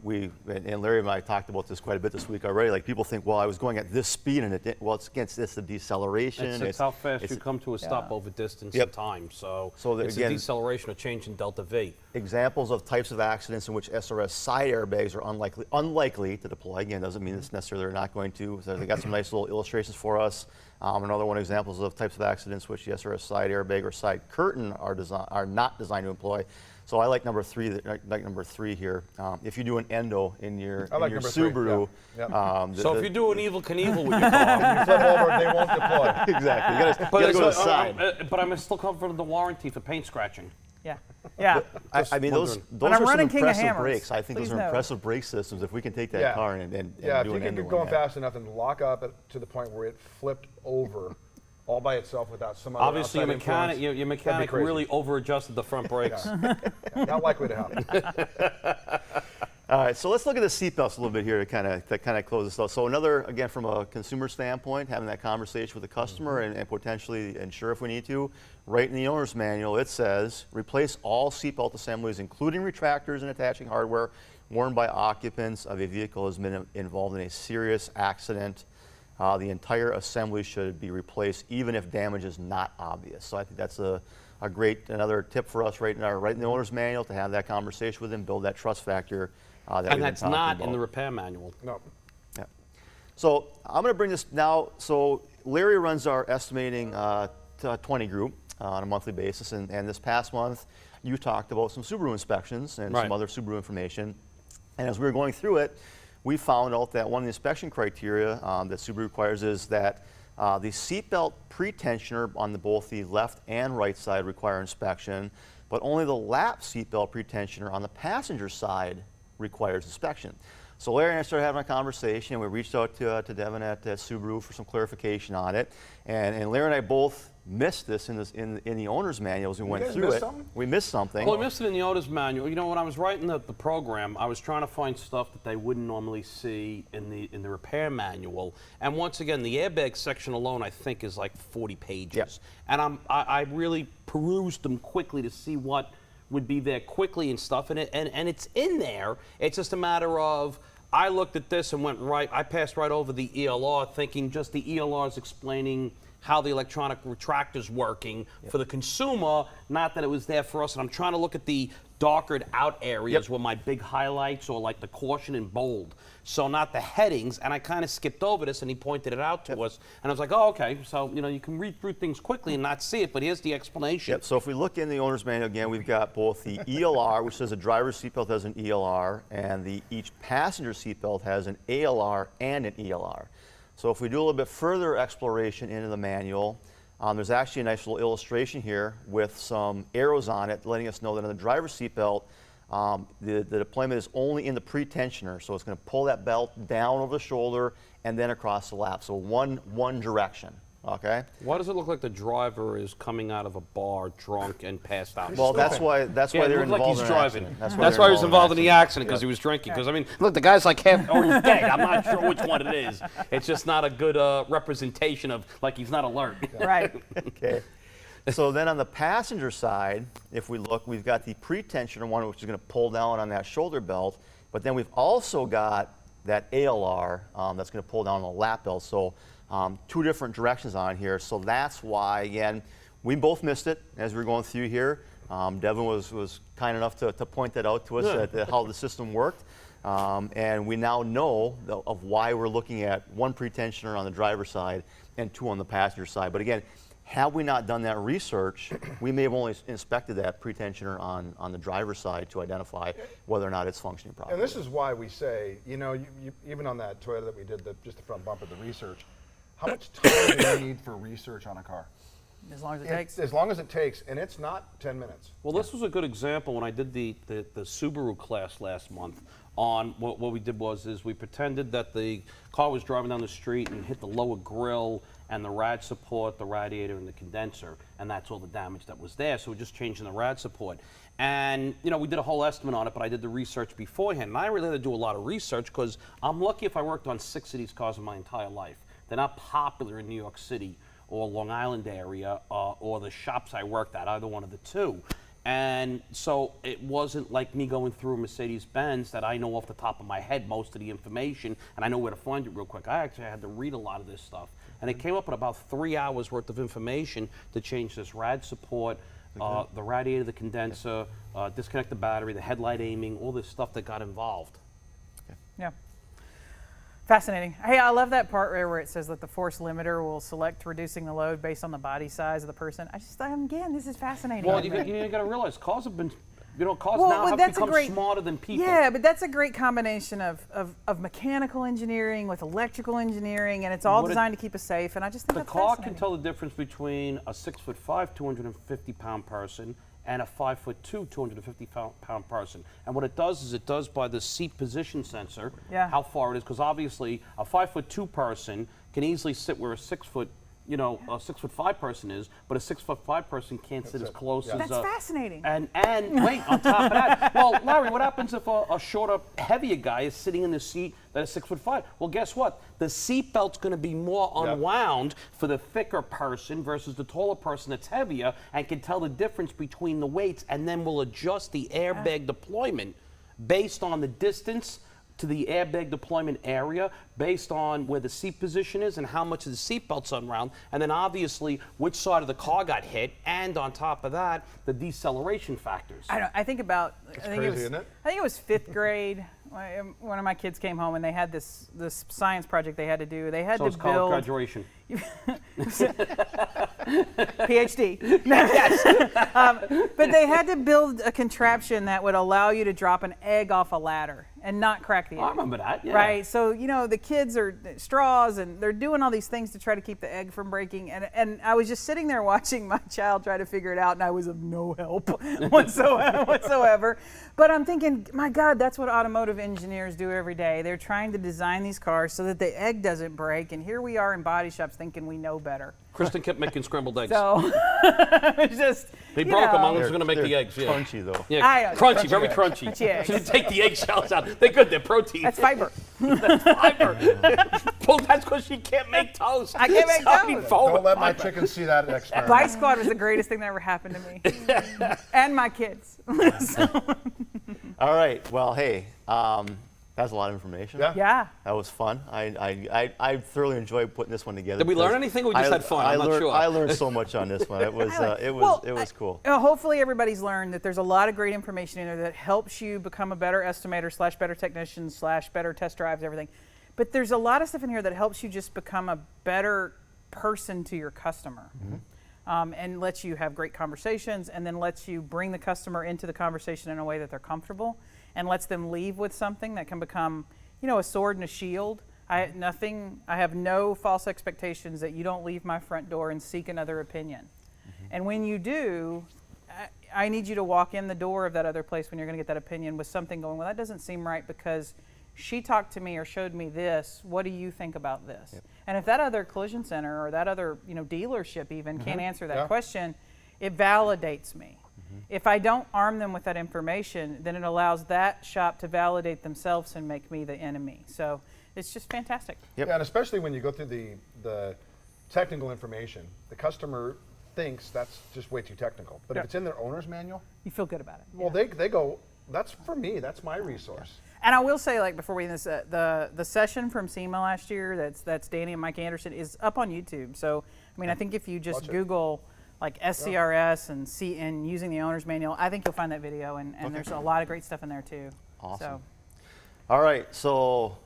Larry and I talked about this quite a bit this week already. Like, people think, well, I was going at this speed, and it's the deceleration. It's how fast you come to a stop over distance and time. So it's again, a deceleration or change in delta V. Examples of types of accidents in which SRS side airbags are unlikely to deploy. Again, doesn't mean it's necessarily they're not going to. So they got some nice little illustrations for us. Another one, examples of types of accidents which the SRS side airbag or side curtain are not designed to employ. So I like number three here. If you do an endo in your Subaru, so if you do an Evil Knievel with your car, You flip over, they won't deploy. exactly, you gotta go to the side. but I'm still covered under the warranty for paint scratching. Yeah. I mean, those When are I'm some running King of impressive Hammers, brakes. I think those please are know. impressive brake systems. If we can take that car and do if an you endo can in get going that. fast enough and lock up to the point where it flipped over all by itself without some other Obviously, your outside mechanic, your influence, mechanic crazy. really over-adjusted the front brakes. not likely to happen. All right, so let's look at the seatbelts a little bit here to kind of close this out. So another, again, from a consumer standpoint, having that conversation with the customer and potentially insure if we need to. Right in the owner's manual, it says, replace all seatbelt assemblies, including retractors and attaching hardware, worn by occupants of a vehicle has been involved in a serious accident. The entire assembly should be replaced, even if damage is not obvious. So I think that's another tip for us right in the owner's manual, to have that conversation with them, build that trust factor. And that's not in the repair manual. No. Yeah. So I'm going to bring this now. So Larry runs our estimating 20 group on a monthly basis, and this past month you talked about some Subaru inspections and some other Subaru information. And as we were going through it, we found out that one of the inspection criteria that Subaru requires is that the seatbelt pretensioner on both the left and right side require inspection, but only the lap seatbelt pretensioner on the passenger side requires inspection. So Larry and I started having a conversation. We reached out to Devin at Subaru for some clarification on it, and Larry and I both missed this in the owner's manual as we went guys through miss it. something? We missed something. Well, I missed it in the owner's manual. You know, when I was writing the program, I was trying to find stuff that they wouldn't normally see in the repair manual. And once again, the airbag section alone, I think, is like 40 pages. Yep. And I really perused them quickly to see what would be there quickly and stuff. And it's in there. It's just a matter of, I looked at this and I passed right over the ELR, thinking just the ELR is explaining how the electronic retractor's working for the consumer, not that it was there for us. And I'm trying to look at the darkered out areas were my big highlights, or like the caution in bold. So not the headings, and I kind of skipped over this, and he pointed it out to us, and I was like, oh, okay, so you can read through things quickly and not see it, but here's the explanation. Yep, so if we look in the owner's manual again, we've got both the ELR, which says a driver's seatbelt has an ELR, and each passenger seatbelt has an ALR and an ELR. So if we do a little bit further exploration into the manual, there's actually a nice little illustration here with some arrows on it letting us know that on the driver's seatbelt, the deployment is only in the pre-tensioner, so it's going to pull that belt down over the shoulder and then across the lap, so one direction. Okay. Why does it look like the driver is coming out of a bar drunk and passed out? Well, that's why they're involved like he's in an driving. accident. That's why he was involved in the accident, because he was drinking. Because I mean, look, the guy's like half, or he's dead. I'm not sure which one it is. It's just not a good representation of like he's not alert. Right. Okay. So then on the passenger side, if we look, we've got the pre-tensioner one, which is going to pull down on that shoulder belt, but then we've also got that ALR that's going to pull down on the lap belt. So two different directions on here. So that's why, again, we both missed it as we were going through here. Devin was kind enough to point that out to us, how the system worked. And we now know of why we're looking at one pre-tensioner on the driver's side and two on the passenger side. But again, had we not done that research, we may have only inspected that pre-tensioner on the driver's side to identify whether or not it's functioning properly. And this is why we say, even on that Toyota that we did, just the front bumper, the research, how much time do you need for research on a car? As long as it takes. As long as it takes, and it's not 10 minutes. Well, this was a good example when I did the Subaru class last month. On what we did was we pretended that the car was driving down the street and hit the lower grille and the rad support, the radiator, and the condenser, and that's all the damage that was there. So we're just changing the rad support. And we did a whole estimate on it, but I did the research beforehand. And I really had to do a lot of research because I'm lucky if I worked on 6 of these cars in my entire life. They're not popular in New York City or Long Island area or the shops I worked at, either one of the two. And so it wasn't like me going through a Mercedes-Benz that I know off the top of my head most of the information and I know where to find it real quick. I actually had to read a lot of this stuff. And it came up with about 3 hours worth of information to change this rad support, the radiator, the condenser, disconnect the battery, the headlight aiming, all this stuff that got involved. Yeah. Fascinating. Hey, I love that part where it says that the force limiter will select reducing the load based on the body size of the person. I just thought, again, this is fascinating. Well, you got to realize cars have been, cars Well, now have that's a become great- smarter than people. Yeah, but that's a great combination of mechanical engineering with electrical engineering, and it's all designed to keep us safe. And I just think The that's car fascinating. can tell the difference between a 6'5", 250-pound person and a 5'2", 250-pound person. And what it does is it does by the seat position sensor how far it is, because obviously a 5'2" person can easily sit where a 6'5" person is, but a 6'5" person can't sit as close as. That's fascinating. And wait, on top of that, well, Larry, what happens if a shorter, heavier guy is sitting in the seat that is 6'5"? Well, guess what? The seat belt's going to be more unwound for the thicker person versus the taller person that's heavier, and can tell the difference between the weights, and then we'll adjust the airbag deployment based on the distance to the airbag deployment area, based on where the seat position is and how much of the seat belt's unwound, and then obviously which side of the car got hit, and on top of that, the deceleration factors. I think about. Isn't it? I think it was 5th grade. One of my kids came home and they had this science project they had to do. They had So to it's college build graduation. PhD. Yes. But they had to build a contraption that would allow you to drop an egg off a ladder and not crack the egg. I remember that, yeah. Right. So, the kids are straws and they're doing all these things to try to keep the egg from breaking. And I was just sitting there watching my child try to figure it out, and I was of no help whatsoever. But I'm thinking, my God, that's what automotive engineers do every day. They're trying to design these cars so that the egg doesn't break. And here we are in body shops thinking we know better. Kristen kept making scrambled eggs. So it's just. They broke them. I was going to make the eggs. Yeah. Crunchy though. Yeah, crunchy, very crunchy. Crunchy eggs. So you take the eggshells out. They're good. They're protein. That's fiber. Fiber. Well, that's because she can't make toast. I can't make So I mean, toast. full Don't with let my fiber. chickens see that experiment. Vice Squad was the greatest thing that ever happened to me. And my kids. All right. Well, hey, That's a lot of information. Yeah. Yeah. That was fun. I thoroughly enjoyed putting this one together. Did we learn because anything, or we just had fun? I'm not sure. I learned so much on this one. It was cool. Hopefully everybody's learned that there's a lot of great information in there that helps you become a better estimator / better technician / better test drives, everything. But there's a lot of stuff in here that helps you just become a better person to your customer. And lets you have great conversations, and then lets you bring the customer into the conversation in a way that they're comfortable, and lets them leave with something that can become, a sword and a shield. I have no false expectations that you don't leave my front door and seek another opinion. And when you do, I need you to walk in the door of that other place when you're going to get that opinion with something going, well, that doesn't seem right because she talked to me or showed me this. What do you think about this? Yep. And if that other collision center or that other dealership even can't answer that question, it validates me. If I don't arm them with that information, then it allows that shop to validate themselves and make me the enemy. So it's just fantastic. Yep. Yeah, and especially when you go through the technical information, the customer thinks that's just way too technical. But if it's in their owner's manual, You feel good about it. well, they go, that's for me, that's my resource. And I will say, like before we end this, the session from SEMA last year, that's Danny and Mike Anderson, is up on YouTube. So I mean, I think if you just Watch it. Google like SCRS and using the owner's manual, I think you'll find that video, and there's a lot of great stuff in there too. Awesome. So, All right, so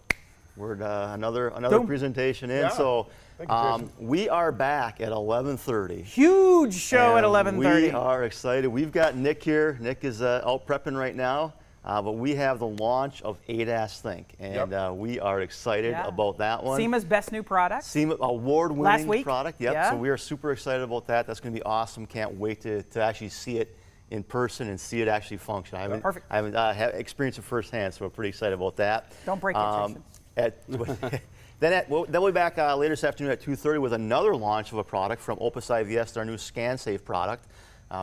we're another Boom. presentation in. Yeah. So Thank you, Jason. we are back at 11:30. huge show at And 11:30. We are excited. We've got Nick here. Nick is out prepping right now. But we have the launch of ADAS Think, and we are excited Yeah. about that one. SEMA's best new product. SEMA award-winning Last week? product. Yep. Yeah. So we are super excited about that. That's going to be awesome. Can't wait to actually see it in person and see it actually function. Perfect. I haven't experienced it firsthand, so we're pretty excited about that. Don't break it, Jason. Then we'll be back later this afternoon at 2:30 with another launch of a product from Opus IVS, our new ScanSafe product.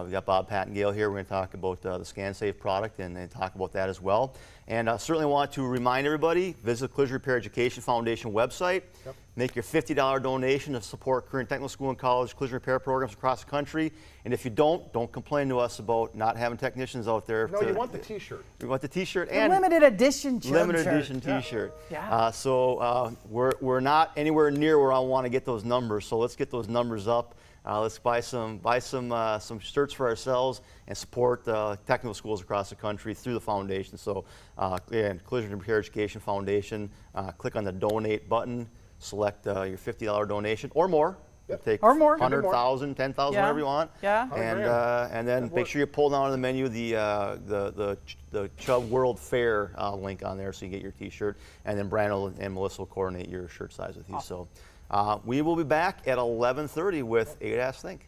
We've got Bob, Pat, and Gail here. We're going to talk about the ScanSafe product and talk about that as well. And certainly want to remind everybody, visit the Collision Repair Education Foundation website. Yep. Make your $50 donation to support current technical school and college collision repair programs across the country. And if you don't complain to us about not having technicians out there. No, you want the T-shirt. You want the T-shirt The and limited edition chub limited shirt. edition T-shirt. Yeah. So we're not anywhere near where I want to get those numbers. So let's get those numbers up. Let's buy some shirts for ourselves and support technical schools across the country through the foundation. So again, Collision Repair Education Foundation. Click on the donate button. Select your $50 donation or more. Yep. Take Or more. 100,000, 10,000, Yeah. whatever you want. Yeah. And then make sure you pull down on the menu the Chubb World Fair link on there so you get your T-shirt. And then Brandon and Melissa will coordinate your shirt size with you. So we will be back at 11:30 with ADAS Think.